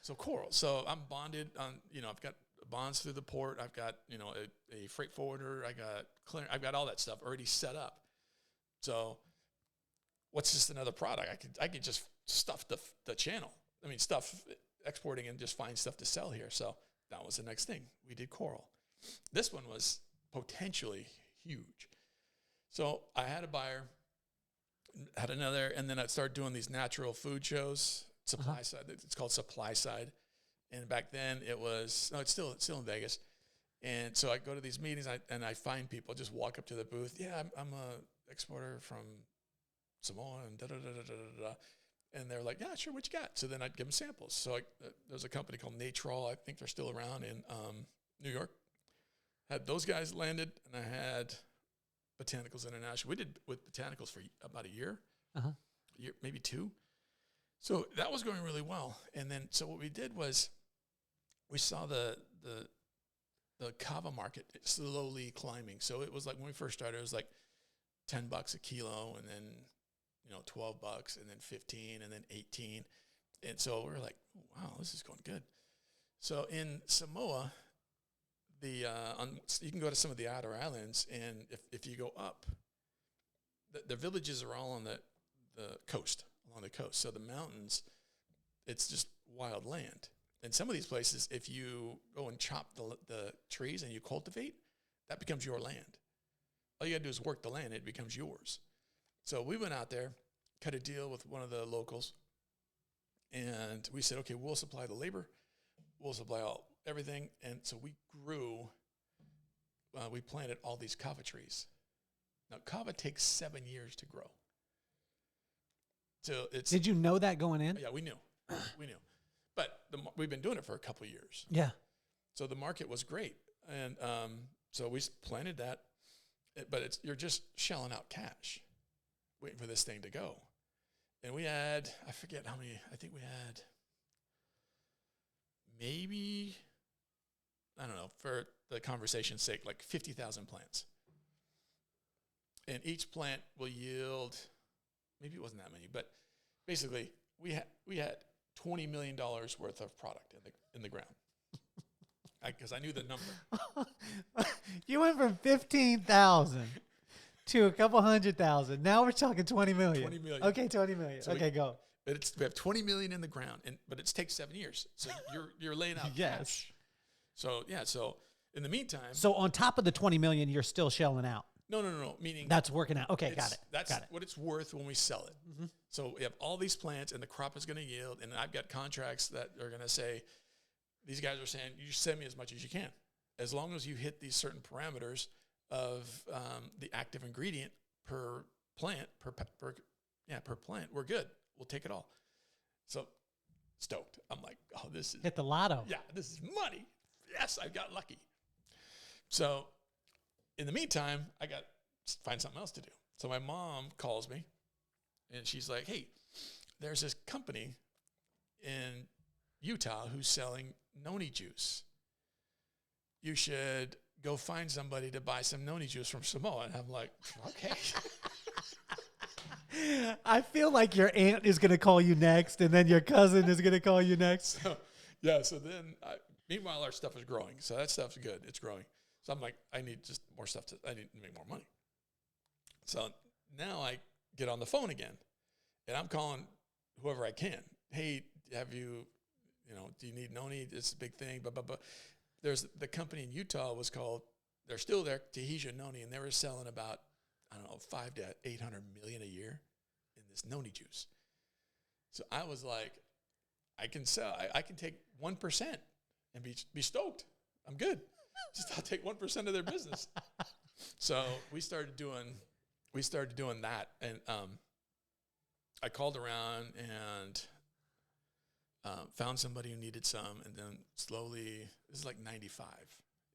So coral. So I'm bonded on, I've got bonds through the port. I've got, a freight forwarder. I've got all that stuff already set up. So what's just another product? I could just stuff the channel. I mean, stuff exporting and just find stuff to sell here. So that was the next thing. We did coral. This one was potentially huge. So I had a buyer, had another, and then I started doing these natural food shows, supply side. It's called supply side. And back then it's still in Vegas. And so I go to these meetings and I find people, just walk up to the booth. Yeah, I'm a exporter from Samoa and da-da-da-da-da-da. And they're like, yeah, sure, what you got? So then I'd give them samples. So there's a company called Natrol. I think they're still around in New York. Had those guys landed, and I had Botanicals International. We did with Botanicals for about a year, maybe two. So that was going really well. And then, so what we did was we saw the Kava market slowly climbing. So it was like when we first started, it was like $10 a kilo, and then $12, and then 15, and then 18. And so we were like, wow, this is going good. So in Samoa, you can go to some of the outer islands, and if you go up, the villages are all on the coast, along the coast. So the mountains, it's just wild land. And some of these places, if you go and chop the trees and you cultivate, that becomes your land. All you got to do is work the land, it becomes yours. So we went out there, cut a deal with one of the locals, and we said, okay, we'll supply the labor, we'll supply everything. And so we grew, we planted all these Kava trees. Now, Kava takes 7 years to grow. So Did you know that going in? Yeah, we knew. But we've been doing it for a couple of years. Yeah. So the market was great. And so we planted that, but you're just shelling out cash, waiting for this thing to go. And we had, I forget how many, I think we had maybe, I don't know, for the conversation's sake, like 50,000 plants. And each plant will yield, maybe it wasn't that many, but basically we had $20 million worth of product in the ground. Because I knew the number. You went from 15,000 to a couple 100,000. Now we're talking 20 million. 20 million. Okay, 20 million. So okay, go. But we have 20 million in the ground, but it takes 7 years. So you're laying out cash. So yeah. So in the meantime. So on top of the 20 million, you're still shelling out. No. Meaning that's working out. Okay, got it. That's got it. what it's worth when we sell it. Mm-hmm. So we have all these plants, and the crop is going to yield. And I've got contracts that are going to say, these guys are saying, you send me as much as you can, as long as you hit these certain parameters of the active ingredient per plant, per plant. We're good. We'll take it all. So stoked. I'm like, oh, this is hit the lotto. Yeah, this is money. Yes, I got lucky. So in the meantime, I got to find something else to do. So my mom calls me, and she's like, hey, there's this company in Utah who's selling noni juice. You should go find somebody to buy some noni juice from Samoa. And I'm like, okay. I feel like your aunt is going to call you next, and then your cousin is going to call you next. So then, meanwhile, our stuff is growing. So that stuff's good. It's growing. So I'm like, I need just more stuff. I need to make more money. So now I get on the phone again, and I'm calling whoever I can. Hey, have you, do you need noni? It's a big thing. But there's the company in Utah was called, they're still there, Tahiti Noni, and they were selling about, I don't know, 5 to 800 million a year in this noni juice. So I was like, I can take 1% and be stoked. I'm good. I'll take 1% of their business. So we started doing that, and I called around and found somebody who needed some, and then slowly, this is like 95.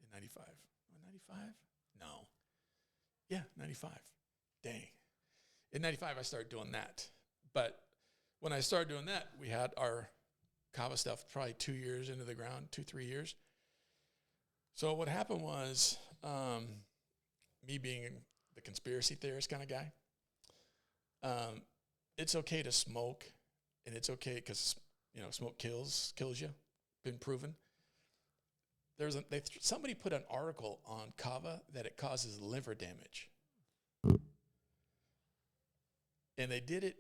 In 95. 95? No. Yeah, 95. Dang. In 95, I started doing that. But when I started doing that, we had our Kava stuff probably 2 years into the ground, 2-3 years. So what happened was, me being the conspiracy theorist kind of guy, it's okay to smoke, and it's okay because, smoke kills you, been proven. Somebody put an article on Kava that it causes liver damage. And they did it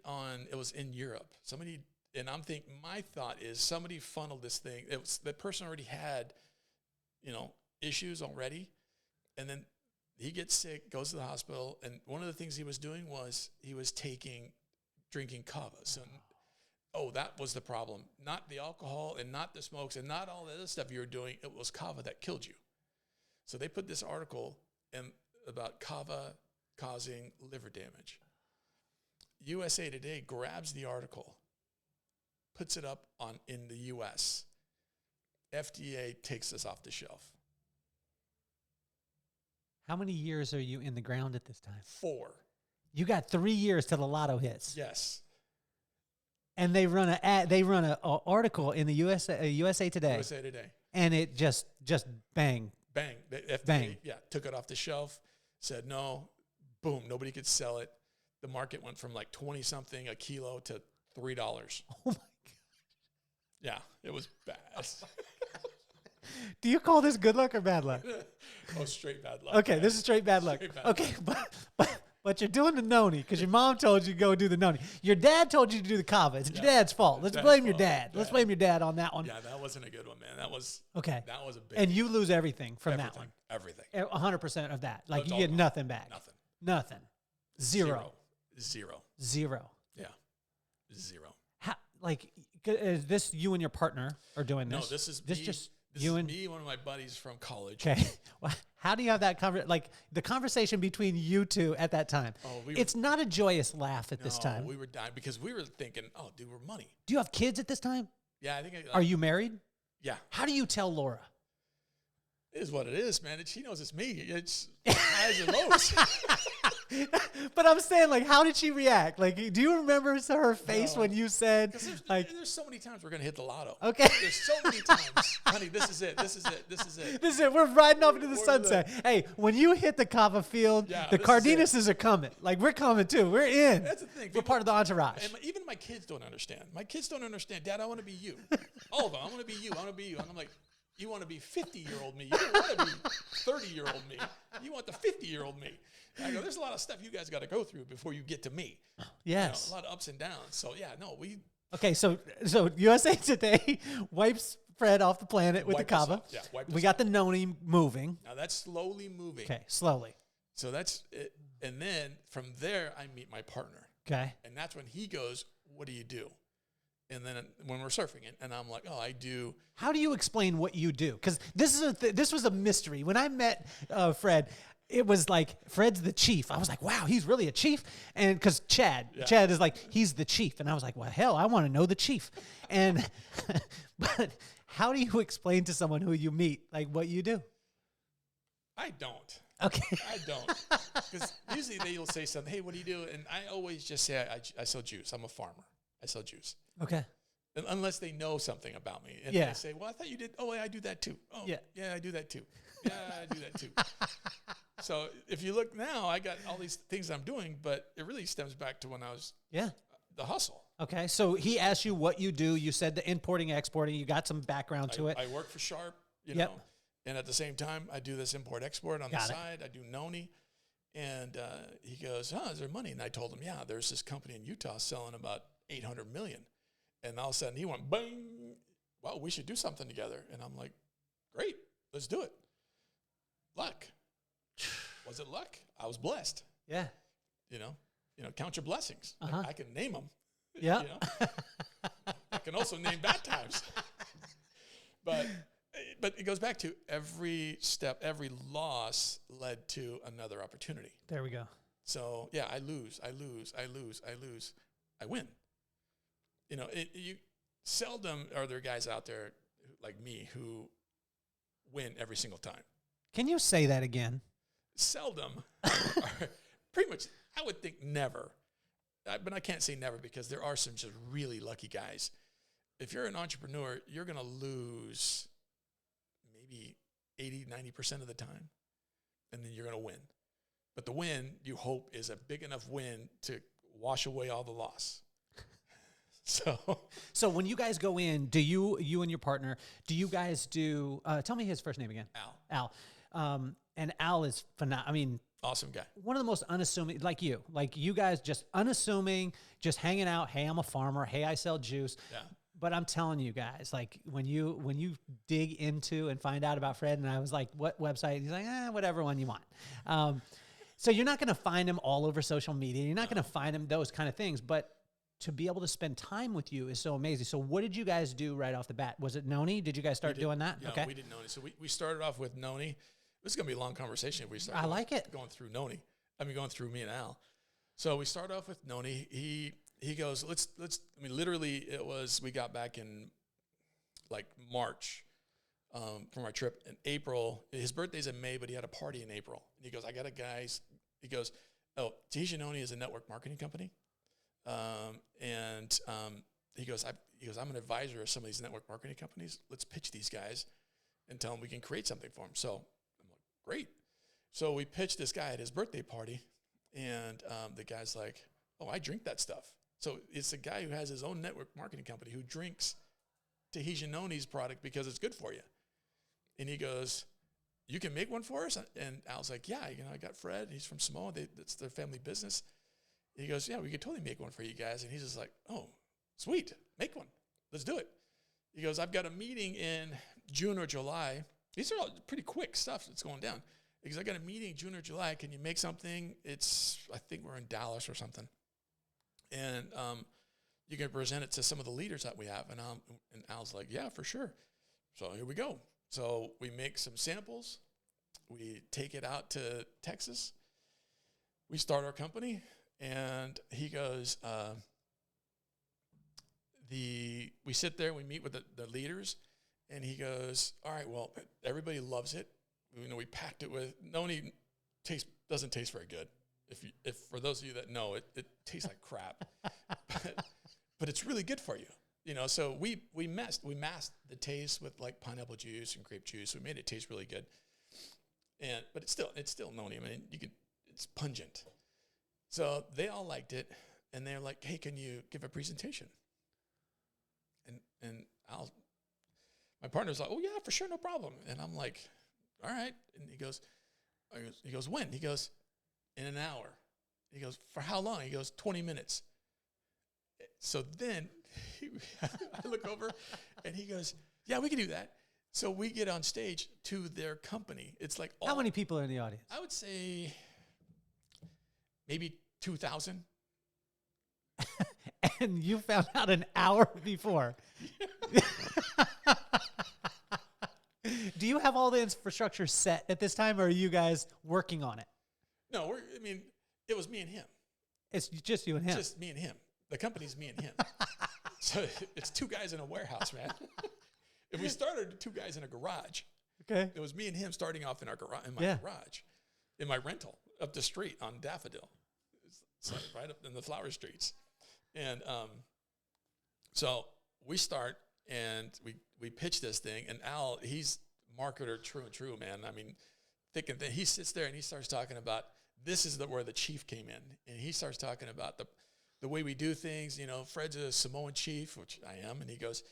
it was in Europe. And I'm thinking, my thought is somebody funneled this thing. The person already had, issues already. And then he gets sick, goes to the hospital. And one of the things he was doing was he was drinking Kava. So, that was the problem. Not the alcohol and not the smokes and not all the other stuff you were doing. It was Kava that killed you. So they put this article about Kava causing liver damage. USA Today grabs the article, puts it up in the U.S. FDA takes this off the shelf. How many years are you in the ground at this time? 4. You got 3 years till the lotto hits. Yes. And they run an article in the USA Today. USA Today. And it just bang. Bang. The FDA, bang. Yeah, took it off the shelf, said no, boom, nobody could sell it. The market went from like 20-something a kilo to $3. Oh, my God. Yeah, it was bad. Do you call this good luck or bad luck? Oh, straight bad luck. Okay, man. This is straight bad luck. Okay, but you're doing the noni because your mom told you to go do the noni. Your dad told you to do the Kava. It's your dad's fault. Let's blame your dad. Let's blame your dad on that one. Yeah, that wasn't a good one, man. That was okay. That was a big. And you lose everything from that one. Everything. 100% of that. Like you get nothing back. Nothing. Zero. Yeah. Zero. How, is this you and your partner are doing this? No, this is me, one of my buddies from college. Okay. Well, how do you have that the conversation between you two at that time? Oh, it's not a joyous laugh at this time. We were dying because we were thinking, oh, dude, we're money. Do you have kids at this time? Yeah, I think. Are you married? Yeah. How do you tell Laura? It is what it is, man. She knows it's me. It's highs and lows. But I'm saying, like, how did she react? Like, do you remember her face when you said, like, there's so many times we're going to hit the lotto. Okay. There's so many times. Honey, this is it. This is it. This is it. this is it. We're riding off into the sunset. Hey, when you hit the Kava field, the Cardenases are coming. Like, we're coming too. We're in. That's the thing. We're part of the entourage. And even my kids don't understand. My kids don't understand. Dad, I want to be you. All of them. I want to be you. I want to be you. And I'm like, you want to be 50-year-old me. You don't want to be 30-year-old me. You want the 50-year-old me. I go, there's a lot of stuff you guys got to go through before you get to me. Yes. A lot of ups and downs. So, yeah, no, we. Okay, so USA Today wipes Fred off the planet with the Kava. Yeah, we got the Noni moving. Now, that's slowly moving. Okay, slowly. So that's it. And then from there, I meet my partner. Okay. And that's when he goes, what do you do? And then when we're surfing it, and I'm like, oh, I do. How do you explain what you do? Because this was a mystery. When I met Fred, it was like, Fred's the chief. I was like, wow, he's really a chief. And because Chad is like, he's the chief. And I was like, well, hell, I want to know the chief. And, but how do you explain to someone who you meet, like, what you do? I don't. Okay. I don't. Because usually they'll say something, hey, what do you do? And I always just say, I sell juice. I'm a farmer. I sell juice. Okay. Unless they know something about me. And they say, well, I thought you did. Oh, yeah, I do that too. Oh, yeah, I do that too. Yeah, I do that too. So if you look now, I got all these things I'm doing, but it really stems back to when I was the hustle. Okay. So he asked you what you do. You said the importing, exporting. You got some background to it. I work for Sharp, you know, and at the same time, I do this import-export on the side. I do Noni. And he goes, is there money? And I told him, yeah, there's this company in Utah selling about $800 million. And all of a sudden he went, bang, well, we should do something together. And I'm like, great, let's do it. Luck. Was it luck? I was blessed. Yeah. You know, count your blessings. I can name them. Yeah. You know? I can also name bad times. But it goes back to every step, every loss led to another opportunity. There we go. So, yeah, I lose. I win. You know, you seldom are there guys out there like me who win every single time. Can you say that again? Seldom. Pretty much, I would think never. But I can't say never because there are some just really lucky guys. If you're an entrepreneur, you're going to lose maybe 80, 90% of the time, and then you're going to win. But the win, you hope, is a big enough win to wash away all the loss. So when you guys go in, do you and your partner, do you guys do, tell me his first name again. Al. And Al is phenomenal. I mean, awesome guy. One of the most unassuming, like you guys just unassuming, just hanging out. Hey, I'm a farmer. Hey, I sell juice. Yeah. But I'm telling you guys, like when you dig into and find out about Fred, and I was like, what website? He's like, whatever one you want. So you're not going to find him all over social media. You're not going to find him those kind of things, but to be able to spend time with you is so amazing. So what did you guys do right off the bat? Was it Noni? Did you guys start doing that? Yeah, okay. We did Noni. So we started off with Noni. This is going to be a long conversation if we start. I like it. Going through Noni. I mean, going through me and Al. So we started off with Noni. He goes, let's, I mean, literally it was, we got back in like March from our trip in April. His birthday's in May, but he had a party in April. And he goes, I got a guy's, he goes, oh, Tahiti Ring is a network marketing company. He goes, I'm an advisor of some of these network marketing companies. Let's pitch these guys and tell them we can create something for them. So I'm like, great. So we pitched this guy at his birthday party, and the guy's like, oh, I drink that stuff. So it's a guy who has his own network marketing company who drinks Tahiti Noni's product because it's good for you. And he goes, you can make one for us? And Al's like, yeah, I got Fred. He's from Samoa. That's their family business. He goes, yeah, we could totally make one for you guys. And he's just like, oh, sweet, make one. Let's do it. He goes, I've got a meeting in June or July. These are all pretty quick stuff that's going down. Because I got a meeting June or July. Can you make something? I think we're in Dallas or something. And you can present it to some of the leaders that we have. And Al's like, yeah, for sure. So here we go. So we make some samples. We take it out to Texas. We start our company. And he goes, we sit there, we meet with the leaders, and he goes, all right, well, everybody loves it. we packed it with Noni. Doesn't taste very good. If for those of you that know, it tastes like crap, but it's really good for you. So we masked the taste with like pineapple juice and grape juice. We made it taste really good, but it's still Noni. I mean, it's pungent. So they all liked it, and they're like, "Hey, can you give a presentation?" And my partner's like, "Oh yeah, for sure, no problem." And I'm like, "All right." And he goes, "When?" He goes, "In an hour." He goes, "For how long?" He goes, 20 minutes. So then I look over and he goes, "Yeah, we can do that." So we get on stage to their company. It's like how many people are in the audience? I would say maybe 2,000. And you found out an hour before. Do you have all the infrastructure set at this time, or are you guys working on it? No, it was me and him. It's just you and him. Just me and him. The company's me and him. So it's two guys in a warehouse, man. If we started two guys in a garage, okay, it was me and him starting off in our garage, in my rental up the street on Daffodil, so right up in the flower streets, and so we start and we pitch this thing, and Al, he's marketer true and true, man. I mean, thick and thin. He sits there and he starts talking about this is where the chief came in, and he starts talking about the way we do things. Fred's a Samoan chief, which I am, and he goes,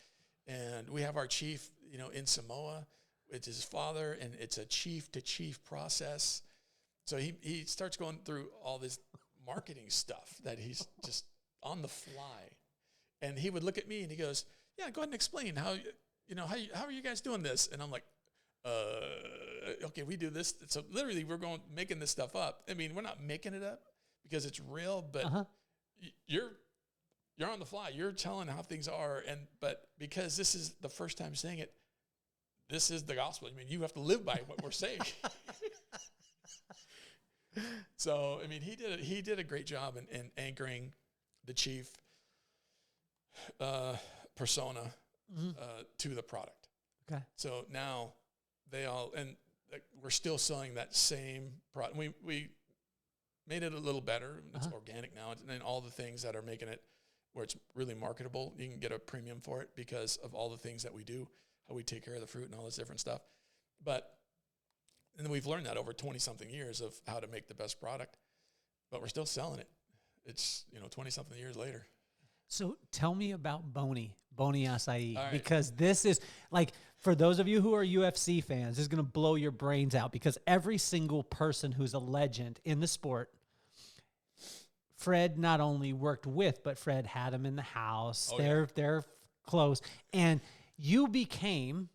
and we have our chief, in Samoa. It's his father, and it's a chief-to-chief process. So he starts going through all this marketing stuff that he's just on the fly. And he would look at me, and he goes, "Yeah, go ahead and explain how are you guys doing this?" And I'm like, okay, we do this. So literally, we're making this stuff up. I mean, we're not making it up because it's real, but you're on the fly. You're telling how things are, but because this is the first time saying it, this is the gospel. I mean, you have to live by what we're saying. So, I mean, he did a great job in anchoring the chief persona to the product. Okay. So now we're still selling that same product. We made it a little better. It's organic now, and then all the things that are making it where it's really marketable. You can get a premium for it because of all the things that we do, how we take care of the fruit and all this different stuff. And then we've learned that over 20-something years of how to make the best product, but we're still selling it. It's, 20-something years later. So tell me about Boni Acai, All right. because this is like, for those of you who are UFC fans, this is going to blow your brains out, because every single person who's a legend in the sport, Fred not only worked with, but Fred had him in the house. They're close. And you became,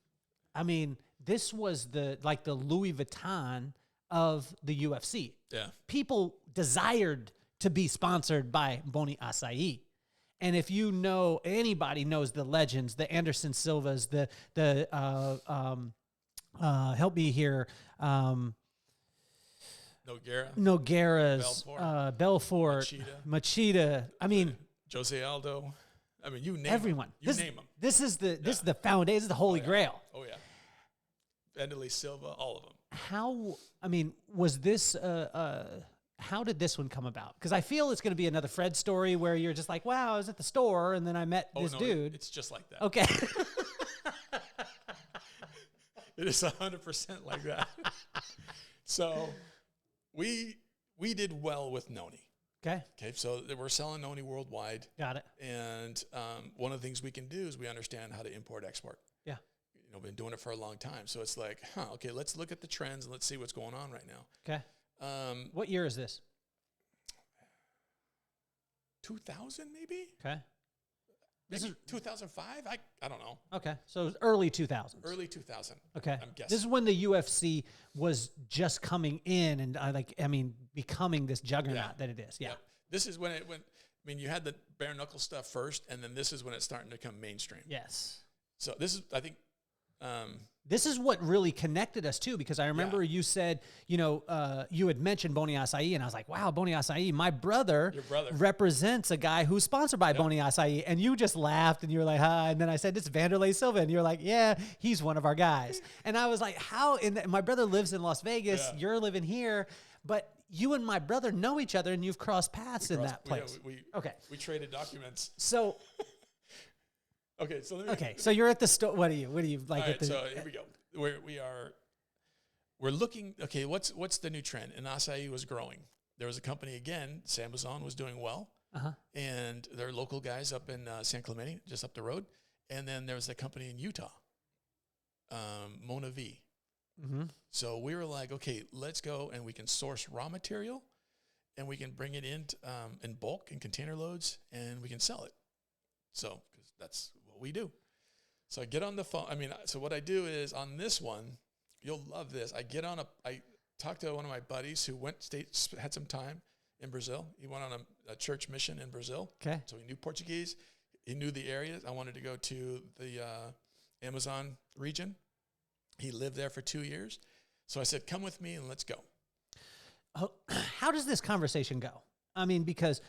this was the Louis Vuitton of the UFC. Yeah. People desired to be sponsored by Boni Acai. And if anybody knows the legends, the Anderson Silvas, help me here, Nogueira's, Belfort, Machida. Jose Aldo. You name everyone. Name them. This is the foundation. This is the Holy Grail. Oh yeah. Vanderlei Silva, all of them. How? Was this? How did this one come about? Because I feel it's going to be another Fred story where you're just like, wow, I was at the store and then I met this dude. It's just like that. Okay. It is 100% like that. So we did well with Noni. Okay. So we're selling Noni worldwide. Got it. And one of the things we can do is we understand how to import-export. Yeah. Been doing it for a long time. So it's like, okay, let's look at the trends and let's see what's going on right now. Okay. What year is this? 2000 maybe? Okay. This is 2005? I don't know. Okay. So it was early 2000s. Early 2000. Okay. I'm guessing. This is when the UFC was just coming in and becoming this juggernaut that it is. Yeah. Yep. This is when it went. You had the bare knuckle stuff first, and then this is when it's starting to come mainstream. Yes. So this is, I think, this is what really connected us too, because I remember you said, you had mentioned Boni Acai, and I was like, wow, Boni Acai. My brother, represents a guy who's sponsored by Boni Acai, and you just laughed and you were like, hi. And then I said, it's Vanderlei Silva, and you're like, yeah, he's one of our guys. And I was like, how? My brother lives in Las Vegas. Yeah. You're living here, but you and my brother know each other, and you've crossed paths in that place. We traded documents. So. Okay, so you're at the store. What do you like? All right, so here we go. We're looking. Okay, what's the new trend? And acai was growing. There was a company again. Samoan was doing well, and they're local guys up in San Clemente, just up the road. And then there was a company in Utah, Mona V. Mm-hmm. So we were like, okay, let's go, and we can source raw material, and we can bring it in bulk in container loads, and we can sell it. So because that's what we do. So I get on the phone. So what I do is on this one, you'll love this. I talked to one of my buddies who had some time in Brazil. He went on a church mission in Brazil. Okay. So he knew Portuguese. He knew the areas. I wanted to go to the Amazon region. He lived there for 2 years. So I said, come with me and let's go. How does this conversation go? Because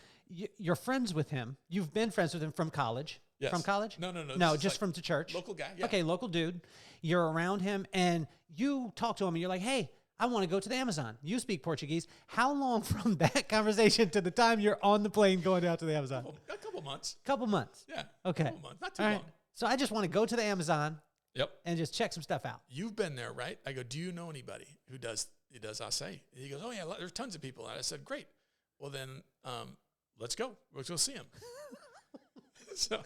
you're friends with him. You've been friends with him from college. Yes. From college? No. No, just from the church. Local guy. Yeah. Okay, local dude. You're around him, and you talk to him, and you're like, hey, I want to go to the Amazon. You speak Portuguese. How long from that conversation to the time you're on the plane going out to the Amazon? A couple months. Couple months. Yeah. Okay. Couple months. Not too long. So I just want to go to the Amazon. Yep. And just check some stuff out. You've been there, right? I go, do you know anybody who does acai? And he goes, oh yeah, there's tons of people. And I said, great. Well then, let's go. Let's go see him. So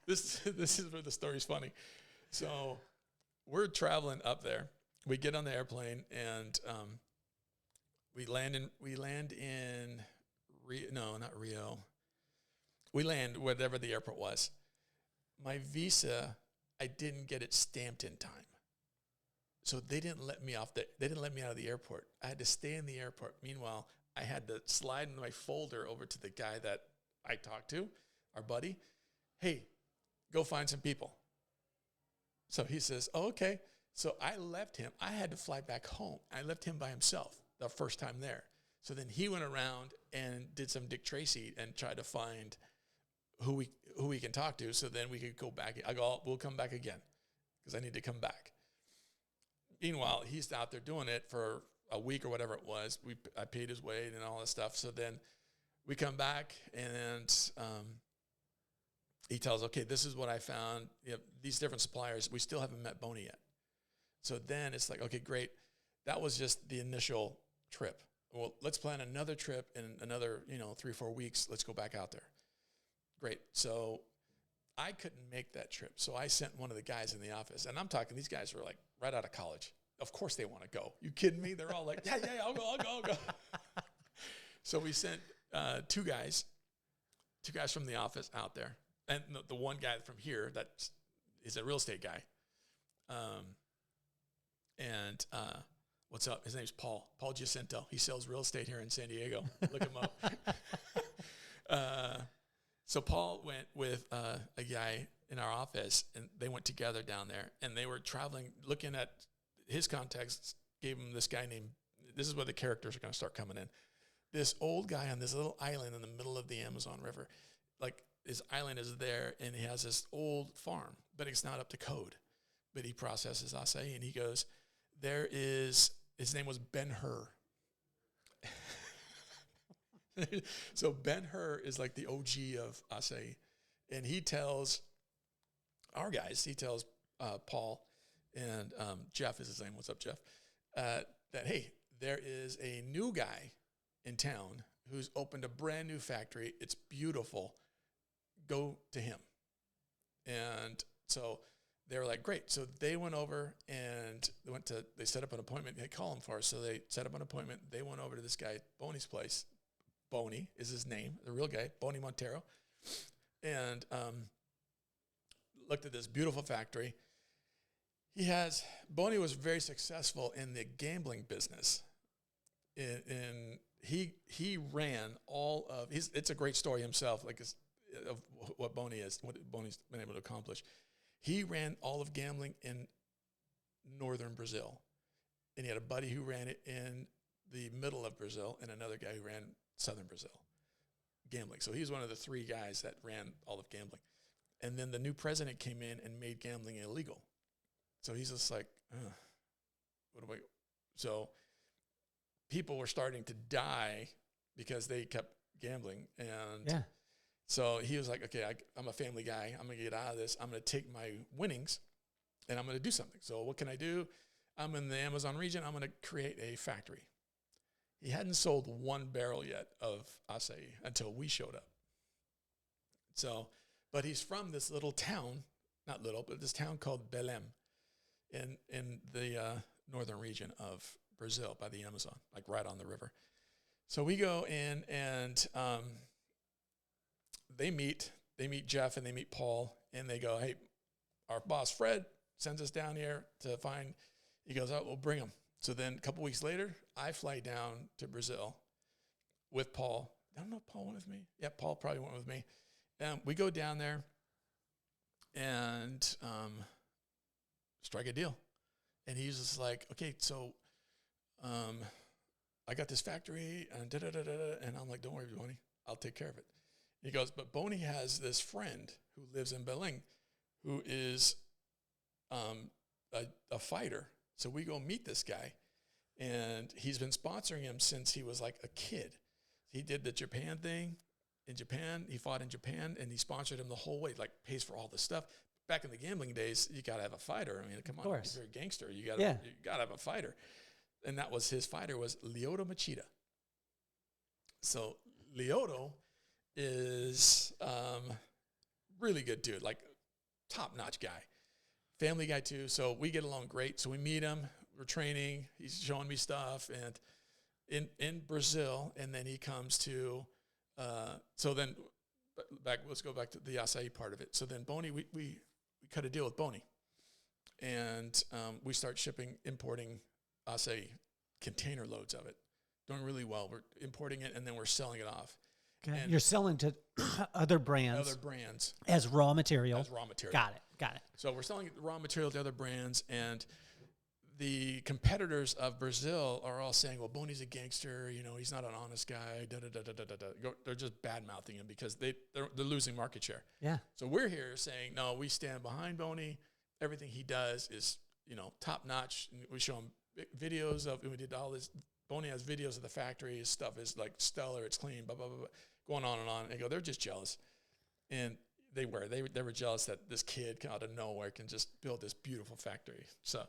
this is where the story's funny. So we're traveling up there. We get on the airplane and we land in Rio. No, not Rio. We land whatever the airport was. My visa, I didn't get it stamped in time. So they didn't let me out of the airport. I had to stay in the airport. Meanwhile, I had to slide in my folder over to the guy that I talked to, our buddy. Hey, go find some people. So he says, oh, okay. So I left him. I had to fly back home. I left him by himself the first time there. So then he went around and did some Dick Tracy and tried to find who we can talk to. So then we could go back. I go, we'll come back again because I need to come back. Meanwhile, he's out there doing it for a week or whatever it was. I paid his way and all this stuff. So then we come back and he tells, okay, this is what I found. These different suppliers. We still haven't met Boni yet. So then it's like, okay, great. That was just the initial trip. Well, let's plan another trip in another, 3 or 4 weeks. Let's go back out there. Great. So I couldn't make that trip. So I sent one of the guys in the office. And I'm talking, these guys were like right out of college. Of course they want to go. You kidding me? They're all like, yeah, I'll go. So we sent two guys from the office out there. And the one guy from here that is a real estate guy. And what's up? His name's Paul Giacinto. He sells real estate here in San Diego. Look him up. So Paul went with a guy in our office, and they went together down there. And they were traveling, looking at his context, gave him this guy named, this is where the characters are going to start coming in. This old guy on this little island in the middle of the Amazon River. Like, his island is there, and he has this old farm, but it's not up to code. But he processes acai, and he goes, his name was Ben-Hur. So Ben-Hur is like the OG of acai. And he tells our guys, Paul, and Jeff is his name. What's up, Jeff? That, hey, there is a new guy in town who's opened a brand new factory. It's beautiful. Go to him. And so they were like, great. So they went over and they set up an appointment. They call him for us. So they set up an appointment. They went over to this guy, Boni's place. Boni is his name, the real guy, Boni Montero. And looked at this beautiful factory. Boni was very successful in the gambling business. He ran all of it's a great story himself, of what Boni is, what Boni's been able to accomplish. He ran all of gambling in northern Brazil. And he had a buddy who ran it in the middle of Brazil and another guy who ran southern Brazil, gambling. So he was one of the three guys that ran all of gambling. And then the new president came in and made gambling illegal. So he's just like, what do I? So people were starting to die because they kept gambling. And so he was like, okay, I'm a family guy. I'm going to get out of this. I'm going to take my winnings and I'm going to do something. So what can I do? I'm in the Amazon region. I'm going to create a factory. He hadn't sold one barrel yet of acai until we showed up. So, but he's from this little town, not little, but this town called Belém in the northern region of Brazil by the Amazon, like right on the river. So we go in and they meet Jeff and they meet Paul and they go, hey, our boss Fred sends us down here to find, he goes, oh, we'll bring him. So then a couple weeks later, I fly down to Brazil with Paul. I don't know if Paul went with me. Yeah, Paul probably went with me. And we go down there and strike a deal. And he's just like, okay, so I got this factory and da-da-da-da-da. And I'm like, don't worry, Bonnie, I'll take care of it. He goes, but Bonnie has this friend who lives in Belém who is a fighter. So we go meet this guy, and he's been sponsoring him since he was like a kid. He did the Japan thing in Japan. He fought in Japan, and he sponsored him the whole way, like pays for all the stuff. Back in the gambling days, you got to have a fighter. I mean, come on, if you're a gangster, you got to have a fighter. And that was his fighter was Lyoto Machida. So Lyoto is really good dude, like top-notch guy. Family guy too, so we get along great. So we meet him, we're training, he's showing me stuff, and in Brazil, and then he comes to, so then, let's go back to the acai part of it. So then Bonnie, we cut a deal with Bonnie, and we start importing acai, container loads of it, doing really well. We're importing it, and then we're selling it off. Okay. You're selling to other brands. As raw material. Got it. So we're selling raw material to other brands, and the competitors of Brazil are all saying, well, Bonnie's a gangster, he's not an honest guy, They're just bad-mouthing him because they're losing market share. Yeah. So we're here saying, no, we stand behind Bonnie. Everything he does is, top-notch. We show him videos of, we did all this. Bonnie has videos of the factory. His stuff is like stellar. It's clean, blah, blah, blah, blah, going on and on. And they're just jealous. And they were jealous that this kid out of nowhere can just build this beautiful factory. So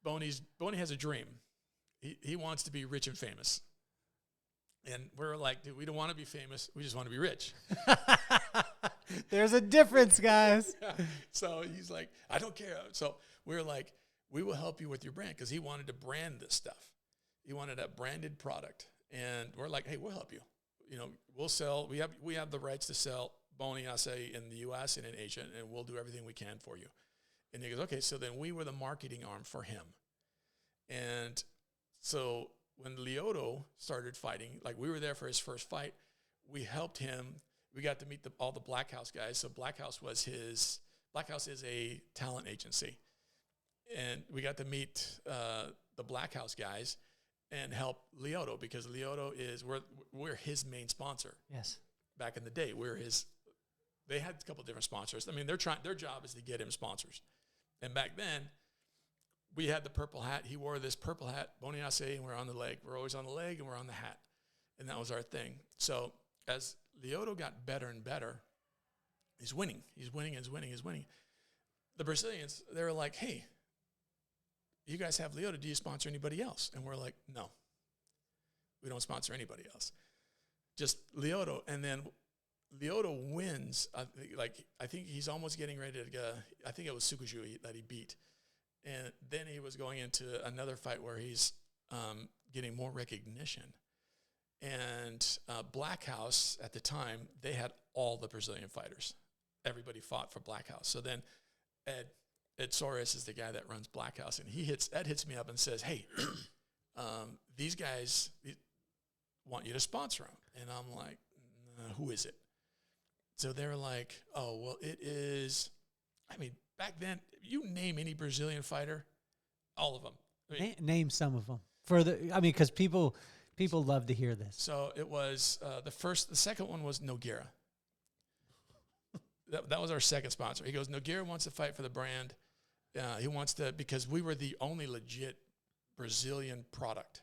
Bonnie has a dream. He wants to be rich and famous. And we're like, dude, we don't want to be famous. We just want to be rich. There's a difference, guys. So he's like, I don't care. So we're like, we will help you with your brand, because he wanted to brand this stuff. He wanted a branded product. And we're like, hey, we'll help you. We'll sell. We have the rights to sell Bonnie acai in the U.S. and in Asia, and we'll do everything we can for you. And he goes, okay. So then we were the marketing arm for him. And so when Lyoto started fighting, like we were there for his first fight, we helped him. We got to meet all the Black House guys. So Black House is a talent agency. And we got to meet the Black House guys and help Lyoto, because Lyoto we're his main sponsor. Yes. Back in the day, they had a couple of different sponsors. I mean, their job is to get him sponsors. And back then, we had the purple hat. He wore this purple hat, Bonnie acai, and we're on the leg. We're always on the leg, and we're on the hat. And that was our thing. So as Lyoto got better and better, he's winning. The Brazilians, they were like, hey, you guys have Lyoto. Do you sponsor anybody else? And we're like, no, we don't sponsor anybody else. Just Lyoto. And then Lyoto wins. I think he's almost getting ready to go. I think it was Sukuju that he beat. And then he was going into another fight where he's getting more recognition. And Black House at the time, they had all the Brazilian fighters. Everybody fought for Black House. So then Ed Soares is the guy that runs Black House, and Ed hits me up and says, hey, these guys want you to sponsor them. And I'm like, who is it? So they're like, oh, well, it is, back then, you name any Brazilian fighter, All of them. I mean, Name some of them because people love to hear this. So it was the second one was Nogueira. That was our second sponsor. He goes, Nogueira wants to fight for the brand. He wants to, because we were the only legit Brazilian product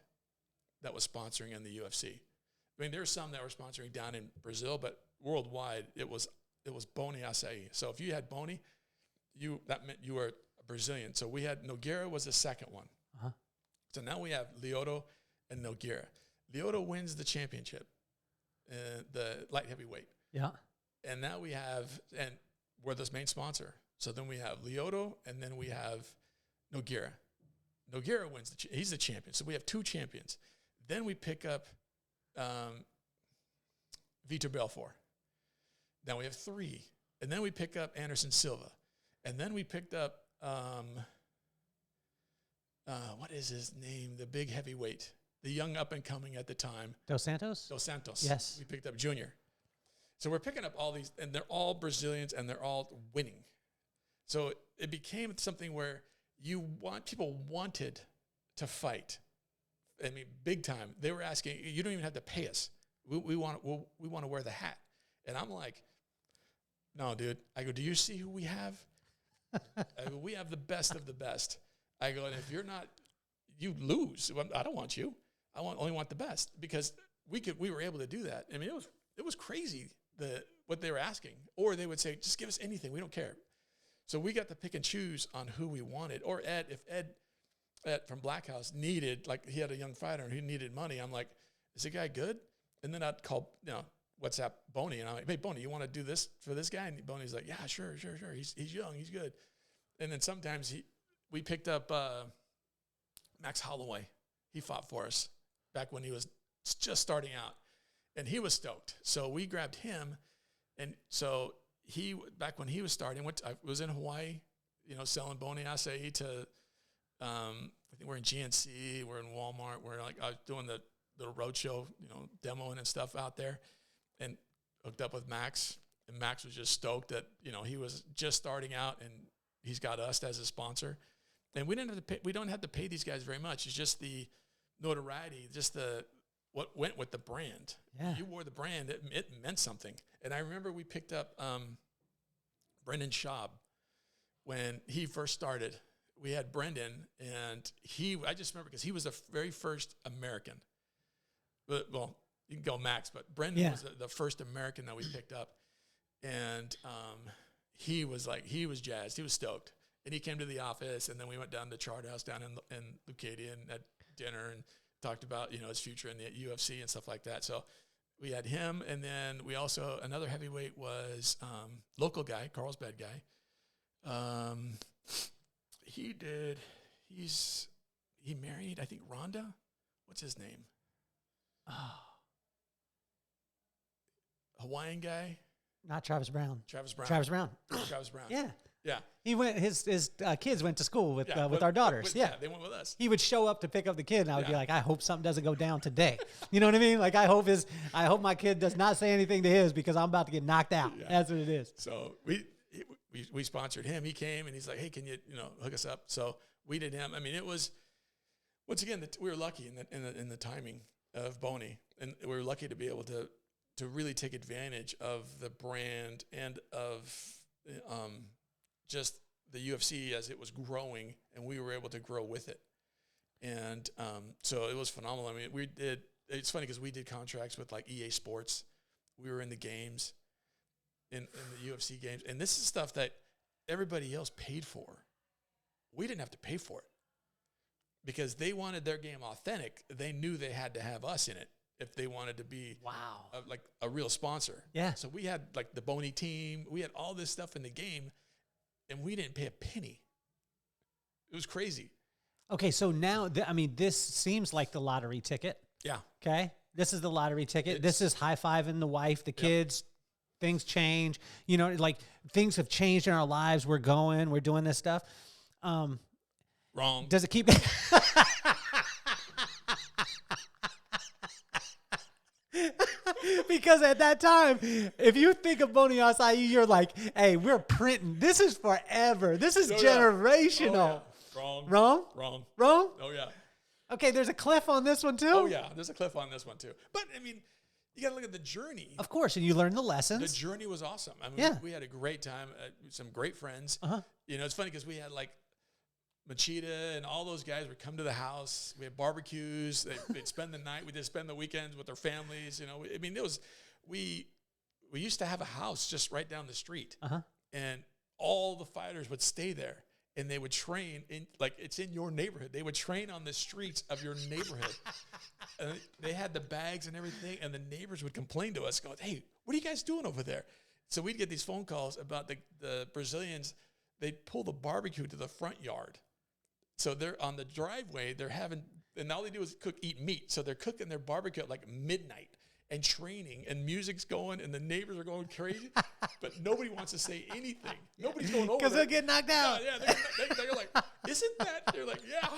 that was sponsoring in the UFC. I mean, there's some that were sponsoring down in Brazil, but worldwide it was Boni Acai. So if you had Boni, that meant you were a Brazilian. So we had Nogueira was the second one. Uh-huh. So now we have Lyoto and Nogueira. Lyoto wins the championship, the light heavyweight. Yeah. And now and we're this main sponsor. So then we have Lyoto, and then we have Nogueira. Nogueira wins he's the champion. So we have 2 champions. Then we pick up Vitor Belfort. Now we have 3. And then we pick up Anderson Silva. And then we picked up, what is his name? The big heavyweight, the young up-and-coming at the time. Dos Santos? Dos Santos. Yes. We picked up Junior. So we're picking up all these, and they're all Brazilians, and they're all winning. So it became something where people wanted to fight. I mean, big time. They were asking, you don't even have to pay us. We want to wear the hat. And I'm like, no, dude. I go, do you see who we have? I go, we have the best of the best. I go, and if you're not, you lose. I don't want you. I only want the best, because we were able to do that. I mean, it was crazy what they were asking, or they would say, just give us anything. We don't care. So we got to pick and choose on who we wanted. Or if Ed from Black House needed, like he had a young fighter and he needed money, I'm like, is the guy good? And then I'd call, WhatsApp Boney, and I'm like, hey, Boney, you want to do this for this guy? And Boney's like, yeah, sure. He's young, he's good. And then sometimes we picked up Max Holloway. He fought for us back when he was just starting out, and he was stoked. So we grabbed him, and so back when he was starting, I was in Hawaii, selling Boni Acai to, I think we're in GNC, we're in Walmart, I was doing the roadshow, demoing and stuff out there, and hooked up with Max, and Max was just stoked that, he was just starting out, and he's got us as a sponsor. And we don't have to pay these guys very much. It's just the notoriety, just what went with the brand. Yeah. You wore the brand, it meant something. And I remember we picked up Brendan Schaub when he first started. We had Brendan, and I just remember because he was the very first American. Well, you can go Max, but Brendan was the first American that we picked up. And he was jazzed. He was stoked. And he came to the office, and then we went down to Chart House down in Leucadia and had dinner and talked about, his future in the UFC and stuff like that. So we had him, and then we also, another heavyweight was local guy, Carlsbad guy. He married, I think, Rhonda. What's his name? Oh. Hawaiian guy. Not Travis Brown. Travis Brown. Travis Brown. Yeah. Yeah. He went. His kids went to school with our daughters. They went with us. He would show up to pick up the kid, and I would be like, I hope something doesn't go down today. You know what I mean? Like I hope my kid does not say anything to his, because I'm about to get knocked out. Yeah. That's what it is. So we sponsored him. He came, and he's like, hey, can you hook us up? So we did him. I mean, it was, once again, we were lucky in the timing of Boney, and we were lucky to be able to really take advantage of the brand and of just the UFC as it was growing, and we were able to grow with it. And so it was phenomenal. I mean, it's funny because we did contracts with like EA Sports. We were in the games, in the UFC games. And this is stuff that everybody else paid for. We didn't have to pay for it because they wanted their game authentic. They knew they had to have us in it if they wanted to be like a real sponsor. Yeah. So we had like the Boney team. We had all this stuff in the game, and we didn't pay a penny. It was crazy. Okay, so now, this seems like the lottery ticket. Yeah. Okay? This is the lottery ticket. This is high-fiving the wife, the kids. Things change. Like things have changed in our lives. We're doing this stuff. Wrong. Does it keep... Because at that time, if you think of Boni Acai, you're like, hey, we're printing. This is forever. This is generational. Wrong. Wrong? Wrong. Wrong? Oh, yeah. Okay, there's a cliff on this one too? Oh, yeah. There's a cliff on this one, too. But, I mean, you got to look at the journey. Of course, and you learn the The lessons. journey was awesome. I mean, Yeah. we had a great time. Some great friends. Uh-huh. You know, it's funny because we had like Machida and all those guys would come to the house. We had barbecues. They'd spend the night. We'd spend the weekends with their families. You know, I mean, we used to have a house just right down the street, and all the fighters would stay there, and they would train in, like, it's in your neighborhood. They would train on the streets of your neighborhood. And they had the bags and everything, and the neighbors would complain to us, going, "Hey, what are you guys doing over there?" So we'd get these phone calls about the Brazilians. They'd pull the barbecue to the front yard. So they're on the driveway, and all they do is eat meat. So they're cooking their barbecue at like midnight and training, and music's going, and the neighbors are going crazy, but nobody wants to say anything. Nobody's going over Because they'll get knocked out. Yeah, they're like, "Isn't that?" They're like, "Yeah."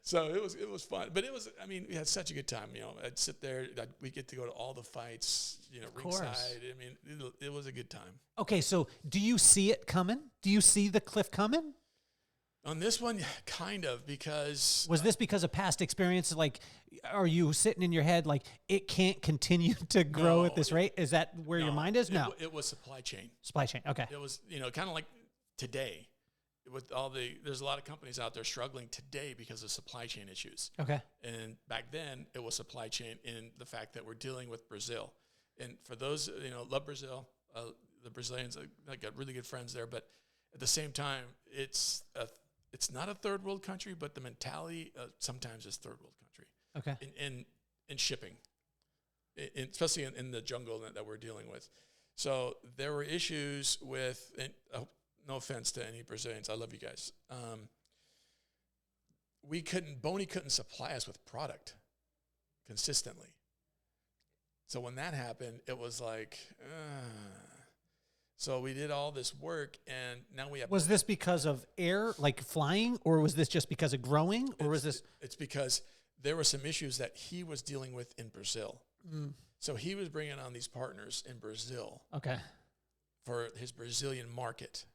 So it was fun, but I mean, we had such a good time. You know, I'd sit there, we get to go to all the fights, you know, ringside. I mean, it was a good time. Okay, so do you see it coming? Do you see the cliff coming? On this one, kind of, because... Was this because of past experience? Like, are you sitting in your head like, it can't continue to grow at this rate? Is that where your mind is? No. It was supply chain. Supply chain, okay. It was, you know, kind of like today. With there's a lot of companies out there struggling today because of supply chain issues. Okay. And back then, it was supply chain in the fact that we're dealing with Brazil. And for those, you know, love Brazil, the Brazilians, I got really good friends there. But at the same time, it's not a third world country, but the mentality sometimes is third world country. Okay. In shipping, especially in the jungle that we're dealing with. So there were issues with, and no offense to any Brazilians, I love you guys. Boney couldn't supply us with product consistently. So when that happened, it was like, so we did all this work, and now we have... Was this because of air, like flying, or was this just because of growing, or was this... It's because there were some issues that he was dealing with in Brazil. Mm. So he was bringing on these partners in Brazil. Okay. For his Brazilian market.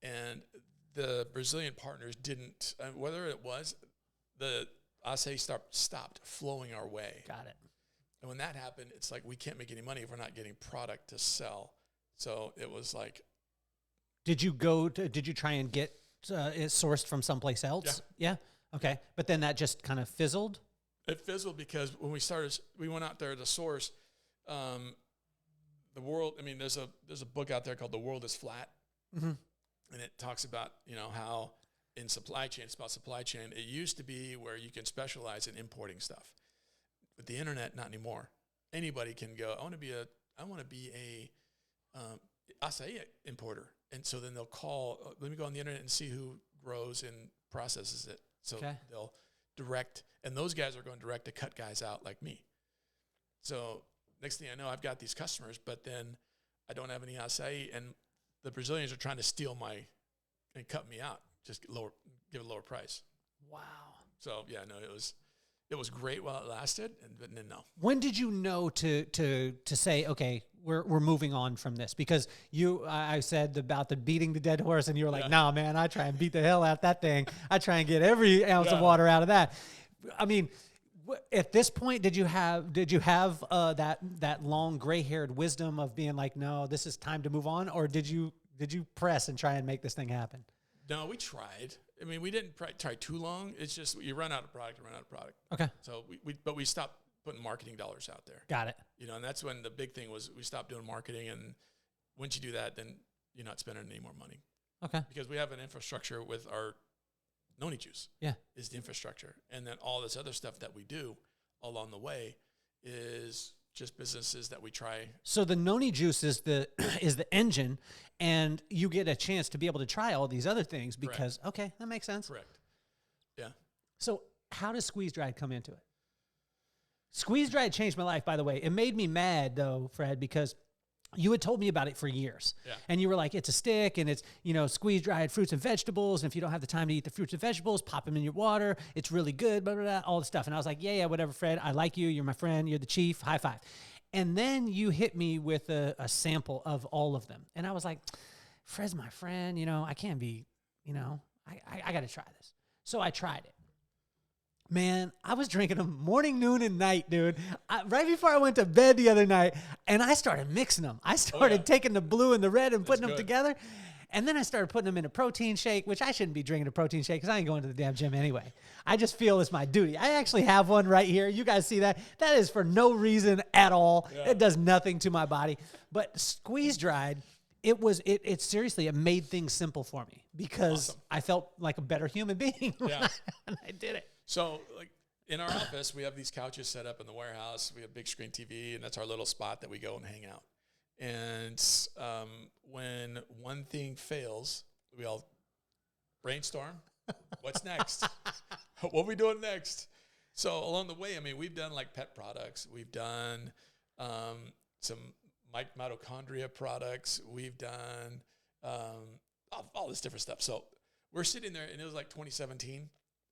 And the Brazilian partners didn't, whether it was, the acai stopped flowing our way. Got it. And when that happened, it's like we can't make any money if we're not getting product to sell. So it was like. Did you try and get it sourced from someplace else? Yeah. Yeah? Okay. But then that just kind of fizzled? It fizzled because when we went out there to source, the world, I mean, there's a book out there called The World is Flat. Mm-hmm. And it talks about, you know, how in supply chain, it's about supply chain. It used to be where you can specialize in importing stuff. With the internet, not anymore. Anybody can go, I want to be a acai importer. And so then they'll call, let me go on the internet and see who grows and processes it. So they'll direct, and those guys are going direct to cut guys out like me. So next thing I know, I've got these customers, but then I don't have any acai, and the Brazilians are trying to steal and cut me out, just give a lower price. Wow. So yeah, no, it was great while it lasted, but then no. When did you know to say, okay, we're moving on from this? Because I said about the beating the dead horse, and you were like, nah, man, I try and beat the hell out that thing. I try and get every ounce of water out of that. I mean, at this point, did you have that long gray-haired wisdom of being like, no, this is time to move on, or did you press and try and make this thing happen? No, we tried. I mean, we didn't try too long. It's just you run out of product. Okay. So we stopped putting marketing dollars out there. Got it. You know, and that's when the big thing was we stopped doing marketing, and once you do that, then you're not spending any more money. Okay. Because we have an infrastructure with our Noni juice. Yeah. Is the infrastructure. And then all this other stuff that we do along the way is just businesses that we try. So the Noni juice is the engine, and you get a chance to be able to try all these other things because, Correct. Okay, that makes sense. Correct. Yeah. So how does squeeze dried come into it? Squeeze dried changed my life, by the way. It made me mad, though, Fred, because you had told me about it for years. Yeah. And you were like, it's a stick, and it's, squeeze dried fruits and vegetables. And if you don't have the time to eat the fruits and vegetables, pop them in your water. It's really good, blah, blah, blah, all the stuff. And I was like, yeah, whatever, Fred. I like you. You're my friend. You're the chief. High five. And then you hit me with a sample of all of them. And I was like, Fred's my friend. I can't be, I got to try this. So I tried it. Man, I was drinking them morning, noon, and night, dude. Right before I went to bed the other night, and I started mixing them. I started taking the blue and the red and putting them together. And then I started putting them in a protein shake, which I shouldn't be drinking a protein shake because I ain't going to the damn gym anyway. I just feel it's my duty. I actually have one right here. You guys see that? That is for no reason at all. Yeah. It does nothing to my body. But squeeze dried, it seriously, it made things simple for me because I felt like a better human being when I did it. So, like, in our office, we have these couches set up in the warehouse. We have big screen TV, and that's our little spot that we go and hang out. And when one thing fails, we all brainstorm. What's next? What are we doing next? So along the way, I mean, we've done like pet products. We've done some mitochondria products. We've done all this different stuff. So we're sitting there, and it was like 2017.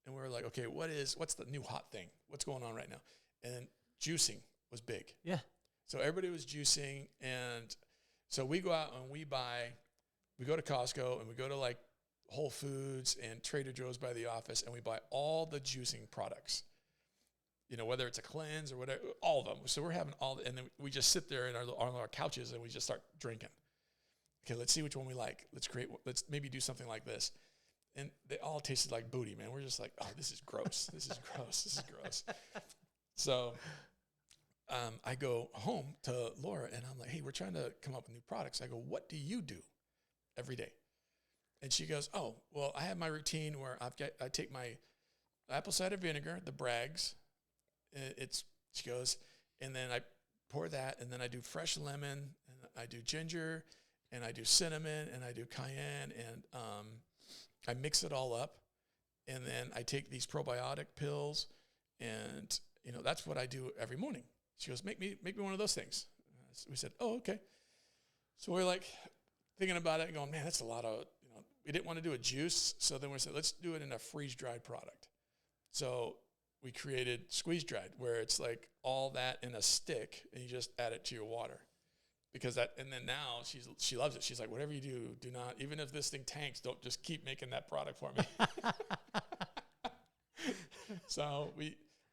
And we were like, okay, what's the new hot thing? What's going on right now? And juicing was big. Yeah. So everybody was juicing. And so we go out and we go to Costco and we go to like Whole Foods and Trader Joe's by the office, and we buy all the juicing products. Whether it's a cleanse or whatever, all of them. So we're having and then we just sit there on our couches and we just start drinking. Okay, let's see which one we like. Let's maybe do something like this. And they all tasted like booty, man. We're just like, oh, this is gross. This is gross. This is gross. So I go home to Laura, and I'm like, hey, we're trying to come up with new products. I go, what do you do every day? And she goes, oh, well, I have my routine where I take my apple cider vinegar, the Bragg's. She goes, and then I pour that, and then I do fresh lemon, and I do ginger, and I do cinnamon, and I do cayenne, and I mix it all up, and then I take these probiotic pills, and that's what I do every morning. She goes, make me one of those things. So we said, oh, okay. So we're like thinking about it and going, man, that's a lot of, we didn't want to do a juice. So then we said, let's do it in a freeze-dried product. So we created squeeze-dried, where it's like all that in a stick, and you just add it to your water. And then now she loves it. She's like, whatever you do not, even if this thing tanks, don't just keep making that product for me. So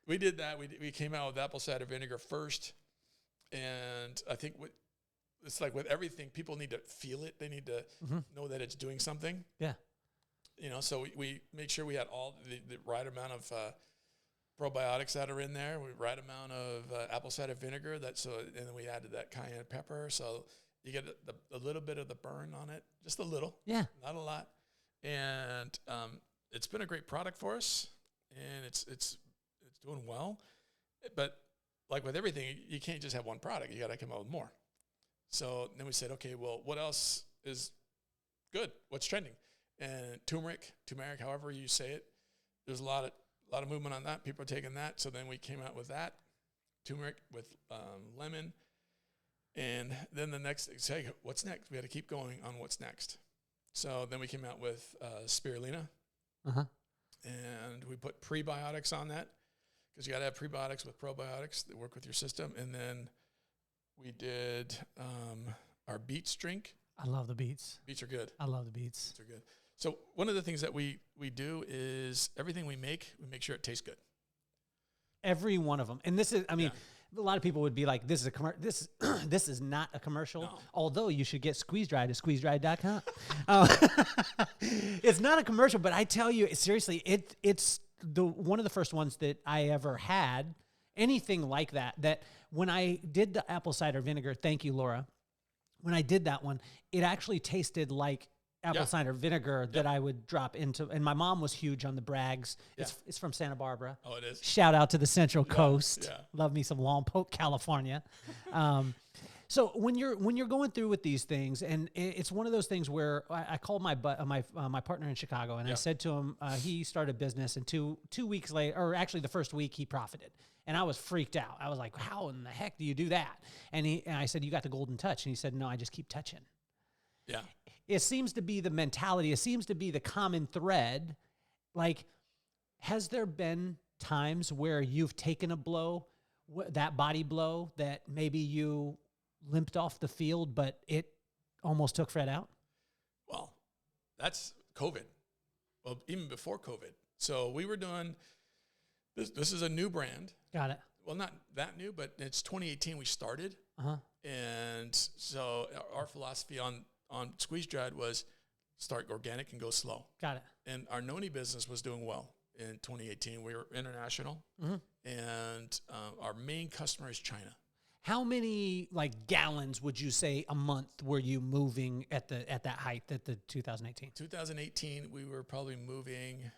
we did that. We came out with apple cider vinegar first. And I think it's like with everything, people need to feel it. They need to know that it's doing something. Yeah. So we make sure we had all the right amount of probiotics that are in there, right amount of apple cider vinegar, and then we added that cayenne pepper, so you get a little bit of the burn on it, just a little, not a lot, and it's been a great product for us, and it's doing well, but like with everything, you can't just have one product, you got to come out with more. So then we said, okay, well, what else is good? What's trending? And turmeric, however you say it, there's a lot of movement on that. People are taking that. So then we came out with that, turmeric with lemon. And then the next, say, what's next? We had to keep going on what's next. So then we came out with spirulina. And we put prebiotics on that, because you got to have prebiotics with probiotics that work with your system. And then we did our beets drink. I love the beets. Beets are good. I love the beets. Beets are good. So one of the things that we do is everything we make sure it tastes good. Every one of them. And this is, a lot of people would be like, this is a commercial. This is not a commercial. No. Although you should get Squeeze Dried at squeezedried.com. It's not a commercial, but I tell you, seriously, it's one of the first ones that I ever had, anything like that when I did the apple cider vinegar, thank you, Laura. When I did that one, it actually tasted like apple cider vinegar that I would drop into. And my mom was huge on the Bragg's. Yeah. It's from Santa Barbara. Oh, it is? Shout out to the Central Coast. Yeah. Love me some Lompoc, California. So when you're going through with these things, and it's one of those things where I called my partner in Chicago, and I said to him, he started a business, and two weeks later, or actually the first week, he profited. And I was freaked out. I was like, how in the heck do you do that? And I said, you got the golden touch. And he said, no, I just keep touching. Yeah. It seems to be the mentality. It seems to be the common thread. Like, has there been times where you've taken a blow, that body blow, that maybe you limped off the field, but it almost took Fred out? Well, that's COVID. well, even before COVID. So we were doing this. This is a new brand. Got it. Well, not that new, but it's 2018 we started. And so our philosophy on squeeze dried was start organic and go slow. Got it. And our Noni business was doing well in 2018. We were international, and our main customer is China. How many like gallons would you say a month were you moving at that height at the 2018? 2018, we were probably moving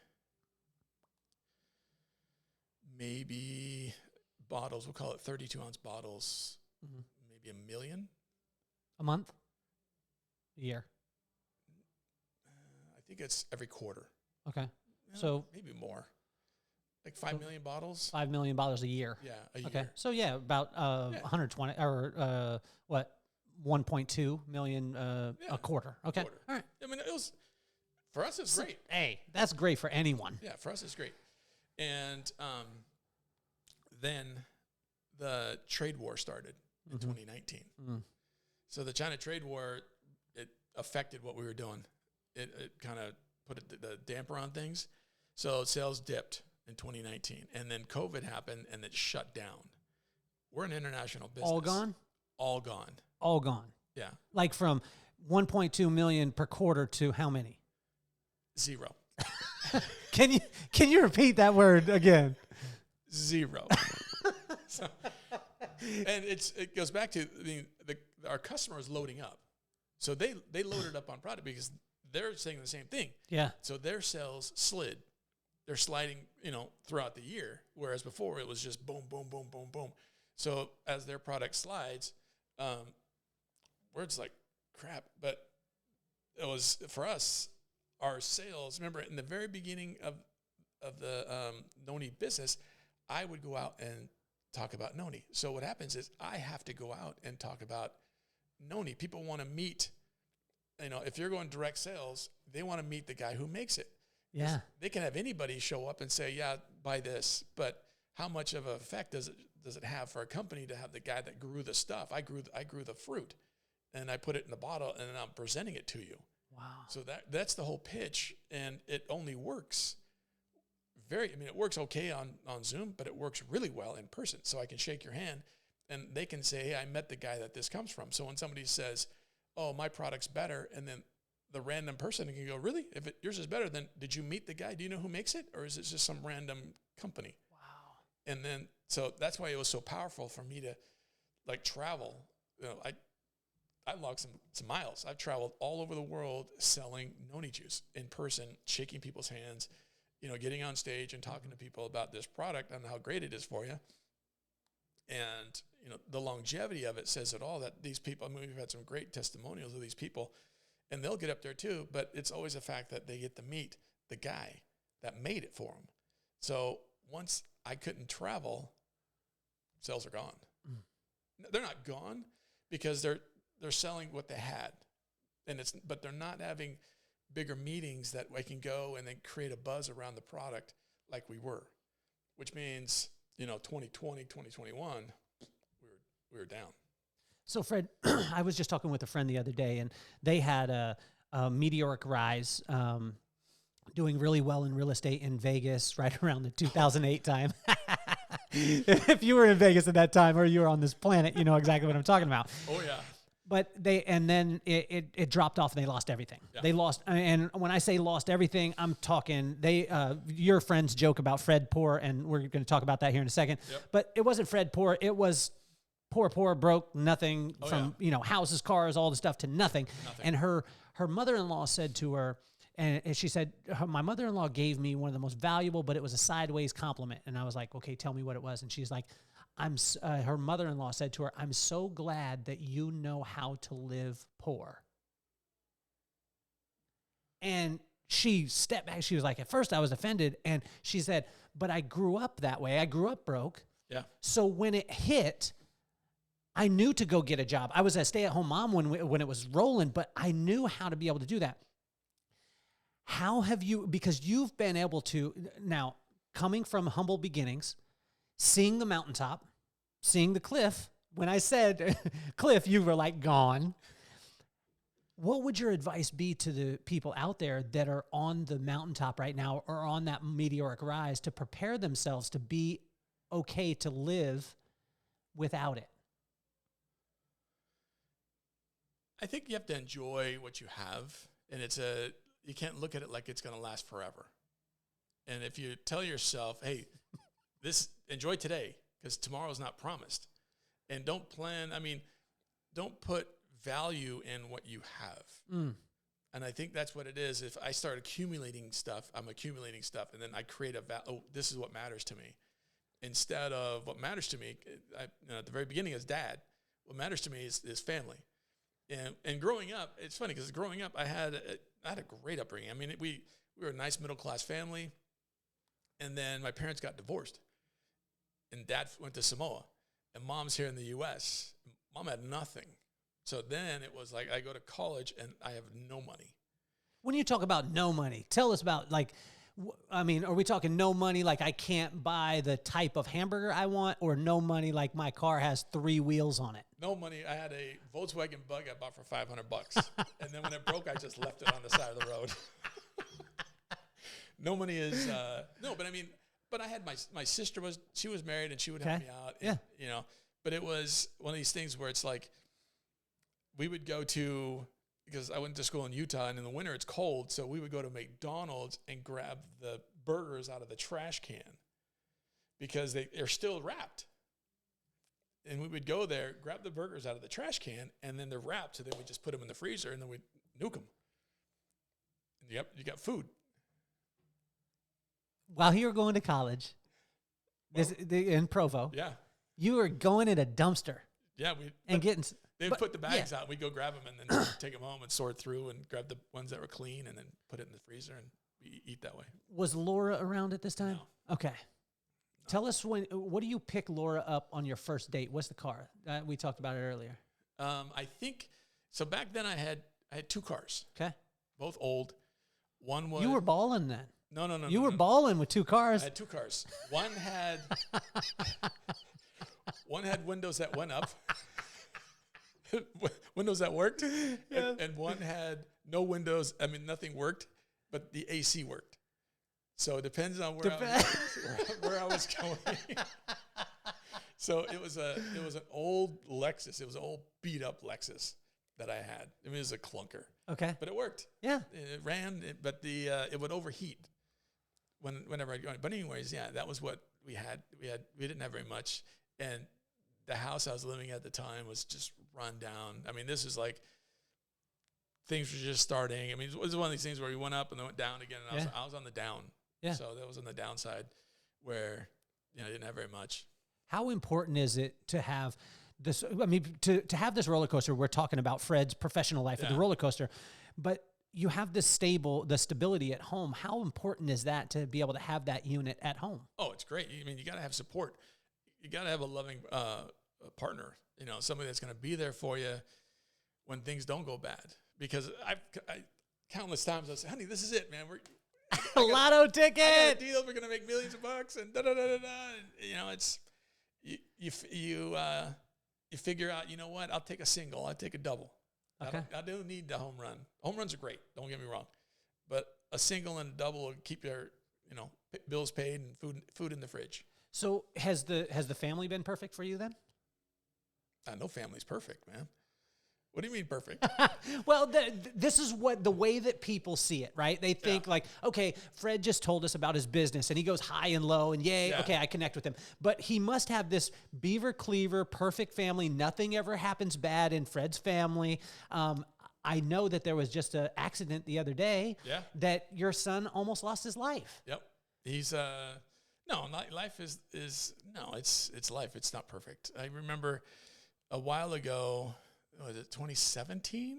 maybe bottles. We'll call it 32-ounce bottles. Maybe 1 million a month, a year. I think it's every quarter. Okay, so maybe more, like 5 million bottles. 5 million bottles a year. Yeah, a year. Okay, so yeah, about 120 or 1.2 million a quarter. Okay, all right. I mean, it was for us. It's great. Hey, that's great for anyone. Yeah, for us it's great. And then the trade war started in 2019. So the China trade war, it affected what we were doing. It kind of put the damper on things. So sales dipped in 2019. And then COVID happened and it shut down. We're an international business. All gone? All gone. All gone. Yeah. Like from 1.2 million per quarter to how many? 0. Can you repeat that word again? 0. So, and it goes back to our customers loading up. So they loaded up on product because they're saying the same thing. Yeah. So their sales slid. They're sliding, throughout the year, whereas before it was just boom, boom, boom, boom, boom. So as their product slides, words like crap. But it was for us, our sales. Remember, in the very beginning of the Noni business, I would go out and talk about Noni. So what happens is I have to go out and talk about Noni. People want to meet, if you're going direct sales, they want to meet the guy who makes it. Yeah. They can have anybody show up and say, yeah, buy this. But how much of an effect does it have for a company to have the guy that grew the stuff? I grew the fruit and I put it in the bottle and then I'm presenting it to you. Wow. So that's the whole pitch. And it only works it works okay on Zoom, but it works really well in person. So I can shake your hand and they can say, hey, I met the guy that this comes from. So when somebody says, oh, my product's better, and then the random person can go, really? If yours is better, then did you meet the guy? Do you know who makes it? Or is it just some random company? Wow. And then, so that's why it was so powerful for me to travel. I logged some miles. I've traveled all over the world selling Noni juice in person, shaking people's hands, getting on stage and talking to people about this product and how great it is for you. And, the longevity of it says it all, that these people, we've had some great testimonials of these people, and they'll get up there too, but it's always a fact that they get to meet the guy that made it for them. So once I couldn't travel, sales are gone. They're not gone because they're selling what they had, but they're not having bigger meetings that I can go and then create a buzz around the product like we were, which means 2020, 2021, we were down. So Fred, I was just talking with a friend the other day, and they had a meteoric rise, doing really well in real estate in Vegas right around the 2008 time. If you were in Vegas at that time or you were on this planet, you know exactly what I'm talking about. Oh yeah. But then it dropped off and they lost everything. Yeah. They lost, and when I say lost everything, I'm talking your friends joke about Fred Poor, and we're going to talk about that here in a second. Yep. But it wasn't Fred Poor. It was poor, broke, nothing from houses, cars, all the stuff to nothing. And her mother-in-law said to her, and she said, my mother-in-law gave me one of the most valuable, but it was a sideways compliment. And I was like, okay, tell me what it was. And she's like, her mother-in-law said to her, I'm so glad that you know how to live poor. And she stepped back. She was like, at first I was offended. And she said, but I grew up that way. I grew up broke. Yeah. So when it hit, I knew to go get a job. I was a stay-at-home mom when it was rolling, but I knew how to be able to do that. How have you, because you've been able to, now coming from humble beginnings, seeing the mountaintop, seeing the cliff. When I said cliff, you were like gone. What would your advice be to the people out there that are on the mountaintop right now or on that meteoric rise to prepare themselves to be okay to live without it? I think you have to enjoy what you have, and you can't look at it like it's going to last forever. And if you tell yourself, hey, enjoy today, because tomorrow's not promised. And don't put value in what you have. And I think that's what it is. If I start accumulating stuff, I'm accumulating stuff, and then I create this is what matters to me. Instead of what matters to me, at the very beginning as dad, what matters to me is family. And growing up, it's funny because growing up, I had a great upbringing. I mean, we were a nice middle-class family, and then my parents got divorced, and dad went to Samoa, and mom's here in the U.S. Mom had nothing. So then it was like I go to college, and I have no money. When you talk about no money, tell us about, are we talking no money like I can't buy the type of hamburger I want, or no money like my car has 3 wheels on it? No money. I had a Volkswagen Bug I bought for $500, and then when it broke, I just left it on the side of the road. No money is no, but I had my sister was married, and she would help me out. Yeah, and, but it was one of these things where it's like we would go to. Because I went to school in Utah, and in the winter it's cold, so we would go to McDonald's and grab the burgers out of the trash can because they're still wrapped. And we would go there, grab the burgers out of the trash can, and then they're wrapped, so then we just put them in the freezer, and then we nuke them. And you got food. While you were going to college in Provo, you were going in a dumpster. Yeah, they would put the bags out, and we'd go grab them and then take them home and sort through and grab the ones that were clean and then put it in the freezer and we eat that way. Was Laura around at this time? No. Okay. No. Tell us what do you pick Laura up on your first date? What's the car? We talked about it earlier. I think, so back then I had 2 cars. Okay. Both old. One was... You were balling then. No. You were balling with 2 cars. I had 2 cars. One had windows that went up. Windows that worked, and one had no windows. Nothing worked, but the AC worked. So it depends on where I was going. So it was an old Lexus. It was an old beat up Lexus that I had. It was a clunker. Okay, but it worked. Yeah, it ran, but it would overheat whenever I'd go. But anyways, that was what we had. We didn't have very much, and the house I was living at the time was just run down. This is like things were just starting. It was one of these things where we went up and then went down again, and I was on the down. Yeah. So that was on the downside where I didn't have very much. How important is it to have this? To have this roller coaster. We're talking about Fred's professional life with the roller coaster, but you have the stability at home. How important is that to be able to have that unit at home? Oh, it's great. You got to have support. You got to have a loving partner, somebody that's going to be there for you when things don't go bad. Because I countless times I say, honey, this is it, man. Lotto ticket. I got a deal. We're going to make millions of bucks and da-da-da-da-da. And, it's, you figure out, you know what? I'll take a single. I'll take a double. Okay. I don't need the home run. Home runs are great. Don't get me wrong. But a single and a double will keep your, bills paid and food in the fridge. So has the family been perfect for you then? No family's perfect, man. What do you mean perfect? Well, this is the way that people see it, right? They think okay, Fred just told us about his business and he goes high and low and okay, I connect with him. But he must have this beaver cleaver, perfect family. Nothing ever happens bad in Fred's family. I know that there was just an accident the other day that your son almost lost his life. Yep. He's no, life is it's life. It's not perfect. I remember a while ago, was it 2017?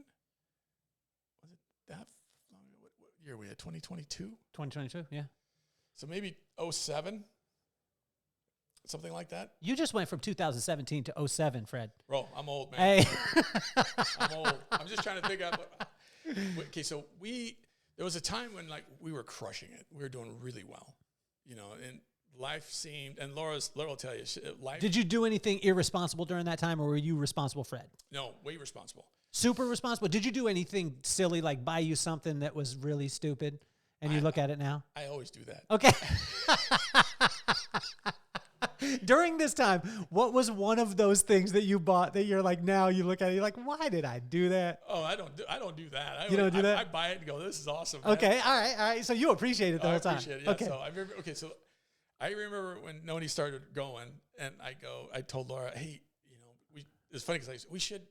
Was it that long? What year were we at? 2022? 2022, yeah. So maybe 07, something like that. You just went from 2017 to 07, Fred. Bro, I'm old, man. Hey. I'm old. I'm just trying to figure out. Okay, so there was a time when we were crushing it. We were doing really well, and life seemed, and Laura will tell you, life. Did you do anything irresponsible during that time, or were you responsible, Fred? No, way responsible. Super responsible. Did you do anything silly, like buy you something that was really stupid, and you look at it now? I always do that. Okay. During this time, what was one of those things that you bought that you're like, now you look at it, you're like, why did I do that? Oh, I don't do that. You don't do that? I buy it and go, this is awesome. Man. Okay, all right. So you appreciate it the whole time. I appreciate it. Yeah. Okay. So I remember when Noni started going, and I told Laura, hey, it's funny because we should,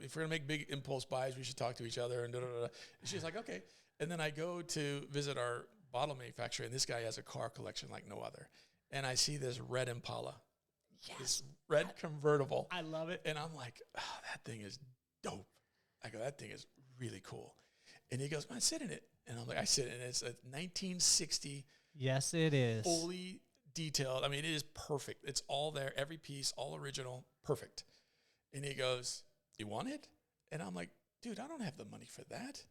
if we're gonna make big impulse buys, we should talk to each other and da da da. And she's like, okay. And then I go to visit our bottle manufacturer, and this guy has a car collection like no other. And I see this red Impala, this red convertible. I love it. And I'm like, oh, that thing is dope. I go, that thing is really cool. And he goes, man, sit in it. And I'm like, I sit in it. It's a 1960. Yes, it is. Fully detailed. I mean, it is perfect. It's all there, every piece, all original, perfect. And he goes, you want it? And I'm like, dude, I don't have the money for that.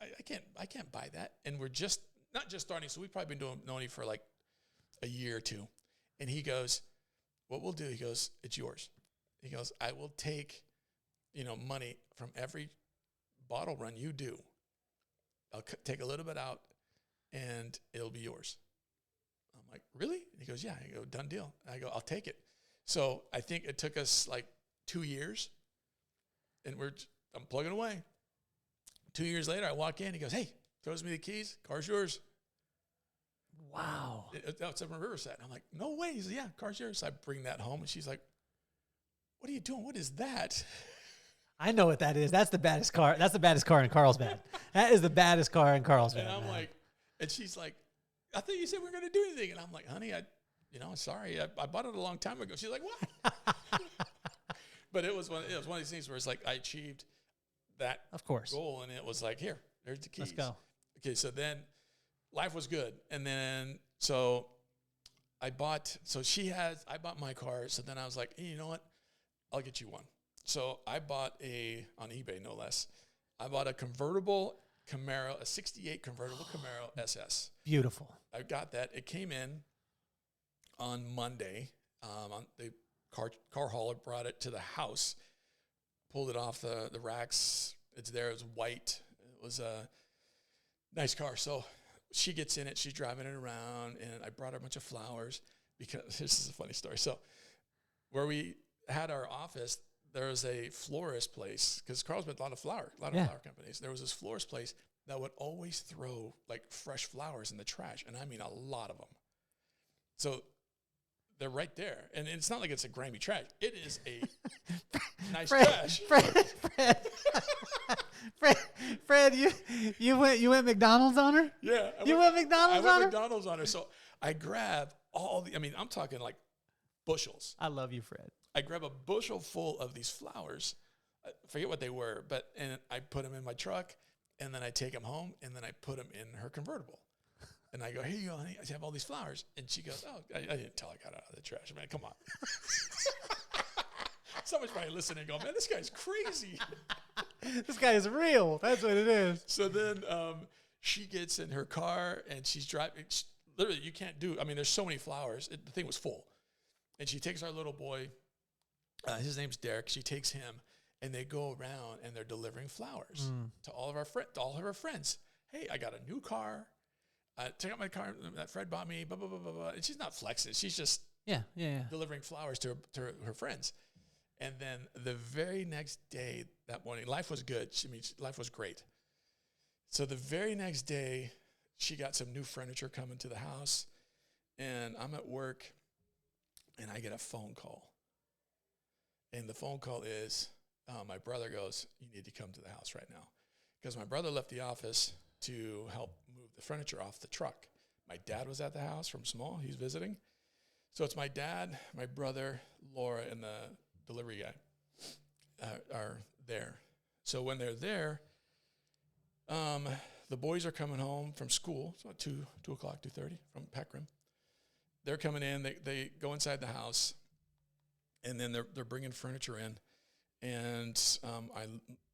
I can't buy that. And we're not just starting. So we've probably been doing Noni for like a year or two. And he goes, what we'll do, he goes, it's yours. He goes, I will take, money from every bottle run you do. I'll take a little bit out and it'll be yours. I'm like, really? And he goes, yeah. I go, done deal. I go, I'll take it. So I think it took us like 2 years, and I'm plugging away. 2 years later, I walk in. He goes, hey, throws me the keys. Car's yours. Wow. That's up in Riverside. I'm like, no way. He's like, yeah, car's yours. So I bring that home, and she's like, what are you doing? What is that? I know what that is. That's the baddest car. That's the baddest car in Carlsbad. That is the baddest car in Carlsbad. And I'm like, and she's like, I thought you said we were going to do anything. And I'm like, honey, sorry. I bought it a long time ago. She's like, what? But it was one of these things where it's like I achieved that goal, and it was like, there's the keys. Let's go. Okay, so then life was good. And then so I bought my car. So then I was like, hey, you know what? I'll get you one. So I bought on eBay, no less. I bought a convertible Camaro, a 68 convertible Camaro SS. Beautiful. I got that. It came in on Monday. The car hauler brought it to the house, pulled it off the racks. It's there. It was white. It was a nice car. So she gets in it. She's driving it around, and I brought her a bunch of flowers because this is a funny story. So where we had our office, there was a florist place because Carlsbad, a lot of flower companies. There was this florist place that would always throw like fresh flowers in the trash, and I mean a lot of them. So they're right there, and it's not like it's a grimy trash. It is a nice trash. Fred, you went McDonald's on her? Yeah, you went McDonald's on her? McDonald's on her. So I grab I'm talking like bushels. I love you, Fred. I grab a bushel full of these flowers. I forget what they were, and I put them in my truck, and then I take them home, and then I put them in her convertible. And I go, here you go, honey. I have all these flowers. And she goes, oh, I didn't tell I got out of the trash. Man, come on. Someone's probably listening and go, man, this guy's crazy. This guy is real. That's what it is. So then she gets in her car, and she's driving. Literally, you can't there's so many flowers. The thing was full. And she takes our little boy. His name's Derek. She takes him, and they go around, and they're delivering flowers to all of her friends. Hey, I got a new car. Check out my car that Fred bought me, blah, blah, blah, blah, blah. And she's not flexing. She's just delivering flowers to her friends. And then the very next day, that morning, life was good. Life was great. So the very next day, she got some new furniture coming to the house, and I'm at work, and I get a phone call. And the phone call is, my brother goes, you need to come to the house right now. Because my brother left the office to help move the furniture off the truck. My dad was at the house from Samoa. He's visiting. So it's my dad, my brother, Laura, and the delivery guy are there. So when they're there, the boys are coming home from school. It's about 2 o'clock, 2:30 from Pack Rim. They're coming in. They go inside the house, and then they're bringing furniture in. And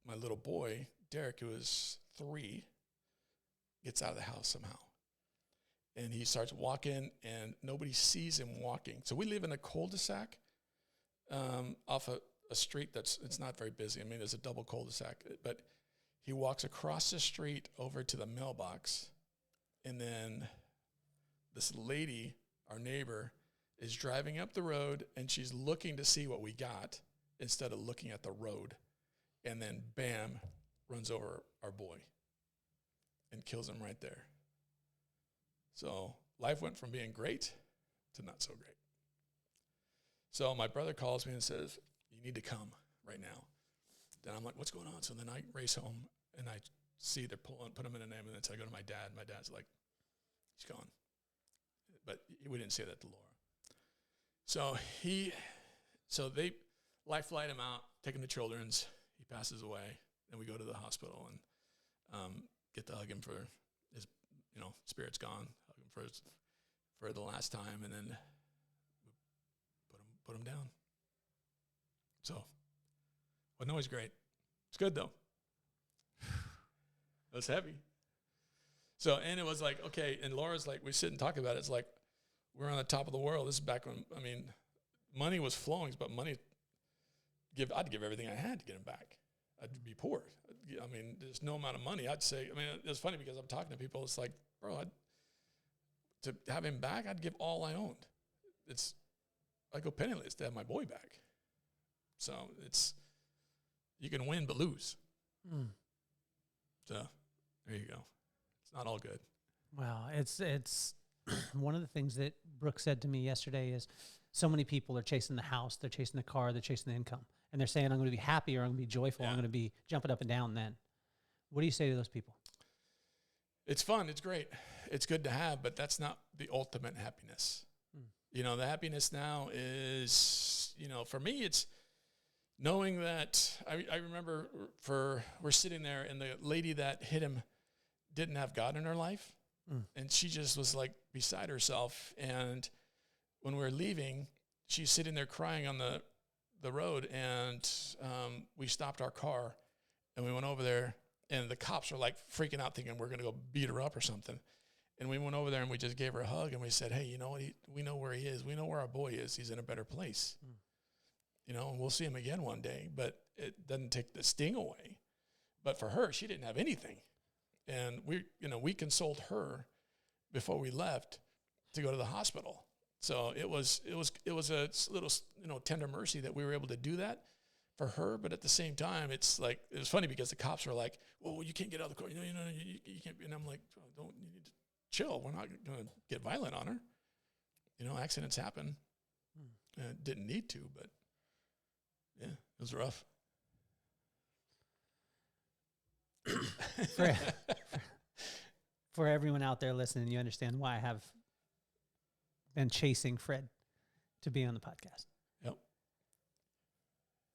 my little boy, Derek, who is 3, gets out of the house somehow. and he starts walking, and nobody sees him walking. So we live in a cul-de-sac off a street it's not very busy. I mean, there's a double cul-de-sac, but he walks across the street over to the mailbox, and then this lady, our neighbor, is driving up the road, and she's looking to see what we got instead of looking at the road, and then bam, runs over our boy and kills him right there. So life went from being great to not so great. So my brother calls me and says, you need to come right now. Then I'm like, what's going on? So then I race home, and I see they're put him in an ambulance. I go to my dad. My dad's like, he's gone. But we didn't say that to Laura. So they life flight him out, take him to Children's. He passes away. Then we go to the hospital and get to hug him for his, spirit's gone. Hug him for the last time, and then put him down. So, wasn't always great. It's good though. It was heavy. So, and it was like, okay, and Laura's like, we sit and talk about it. It's like, we're on the top of the world. This is back when, money was flowing, but I'd give everything I had to get him back. I'd be poor. There's no amount of money. I'd say, it's funny because I'm talking to people. It's like, bro, to have him back, I'd give all I owned. I'd go penniless to have my boy back. So you can win but lose. Mm. So there you go. It's not all good. Wow. It's one of the things that Brooke said to me yesterday is so many people are chasing the house, they're chasing the car, they're chasing the income. And they're saying, I'm going to be happy, or I'm going to be joyful, I'm going to be jumping up and down then. What do you say to those people? It's fun. It's great. It's good to have, but that's not the ultimate happiness. Mm. The happiness now is, for me, it's knowing that I remember we're sitting there, and the lady that hit him didn't have God in her life. Mm. And she just was like beside herself. And when we were leaving, she's sitting there crying on the road, and we stopped our car, and we went over there, and the cops were like freaking out, thinking we're going to go beat her up or something. And we went over there, and we just gave her a hug, and we said, hey, you know what? We know where he is. We know where our boy is. He's in a better place. Mm. And we'll see him again one day, but it doesn't take the sting away. But for her, she didn't have anything. And we consoled her before we left to go to the hospital. So it was a little, tender mercy that we were able to do that for her. But at the same time, it was funny because the cops were like, well, you can't get out of the car. You can't be. And I'm like, you need to chill. We're not going to get violent on her. Accidents happen. Didn't need to, but yeah, it was rough. For everyone out there listening, you understand why I have been chasing Fred to be on the podcast. Yep.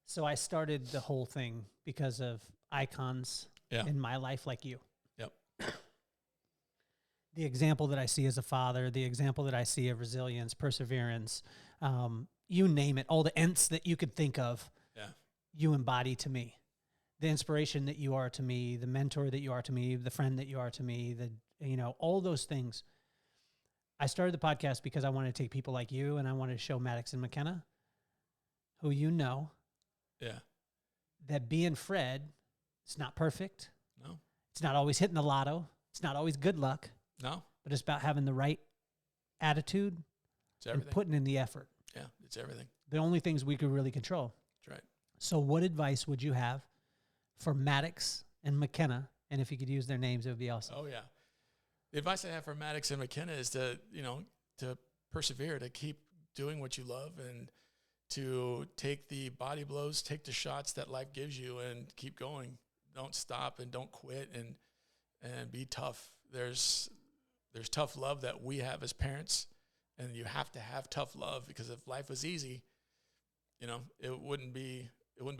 So I started the whole thing because of icons in my life like you. Yep. The example that I see as a father, the example that I see of resilience, perseverance, you name it, all the ents that you could think of, you embody to me. The inspiration that you are to me, the mentor that you are to me, the friend that you are to me, all those things. I started the podcast because I wanted to take people like you, and I wanted to show Maddox and McKenna, who that being Fred, it's not perfect. No. It's not always hitting the lotto. It's not always good luck. No. But it's about having the right attitude and putting in the effort. Yeah, it's everything. The only things we could really control. That's right. So what advice would you have for Maddox and McKenna? And if you could use their names, it would be awesome. Oh, yeah. The advice I have for Maddox and McKenna is to persevere, to keep doing what you love, and to take the body blows, take the shots that life gives you, and keep going. Don't stop and don't quit, and be tough. There's tough love that we have as parents, and you have to have tough love, because if life was easy, it wouldn't be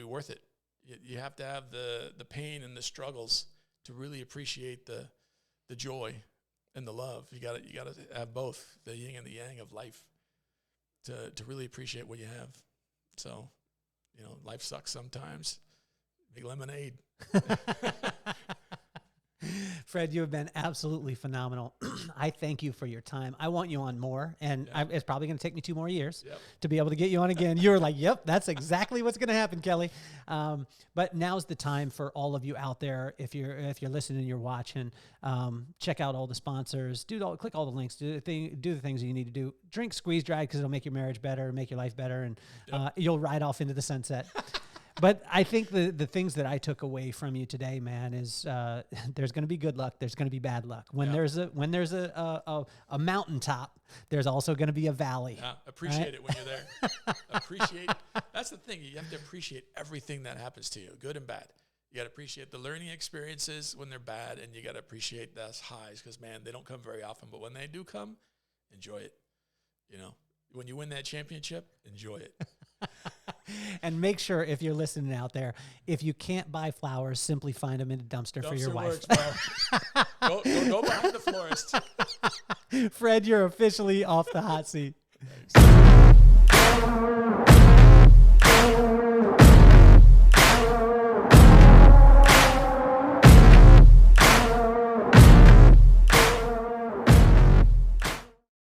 worth it. You have to have the pain and the struggles to really appreciate the joy and the love. You got to have both, the yin and the yang of life, to really appreciate what you have. So, life sucks sometimes. Make lemonade. Fred, you have been absolutely phenomenal. I thank you for your time. I want you on more, and it's probably going to take me 2 more years to be able to get you on again. You were like, yep, that's exactly what's going to happen, Kelly. But now's the time for all of you out there. If you're listening, you're watching, check out all the sponsors, click all the links, do the things you need to do. Drink Squeeze Dry because it'll make your marriage better, make your life better, and you'll ride off into the sunset. But I think the things that I took away from you today, man, is there's going to be good luck. There's going to be bad luck. When there's a mountaintop, there's also going to be a valley. Yeah, appreciate it when you're there. That's the thing. You have to appreciate everything that happens to you, good and bad. You got to appreciate the learning experiences when they're bad, and you got to appreciate those highs because, man, they don't come very often. But when they do come, enjoy it. You know, when you win that championship, enjoy it. And make sure, if you're listening out there, if you can't buy flowers, simply find them in a dumpster for your wife. Works, go behind the florist. Fred, you're officially off the hot seat. Thanks.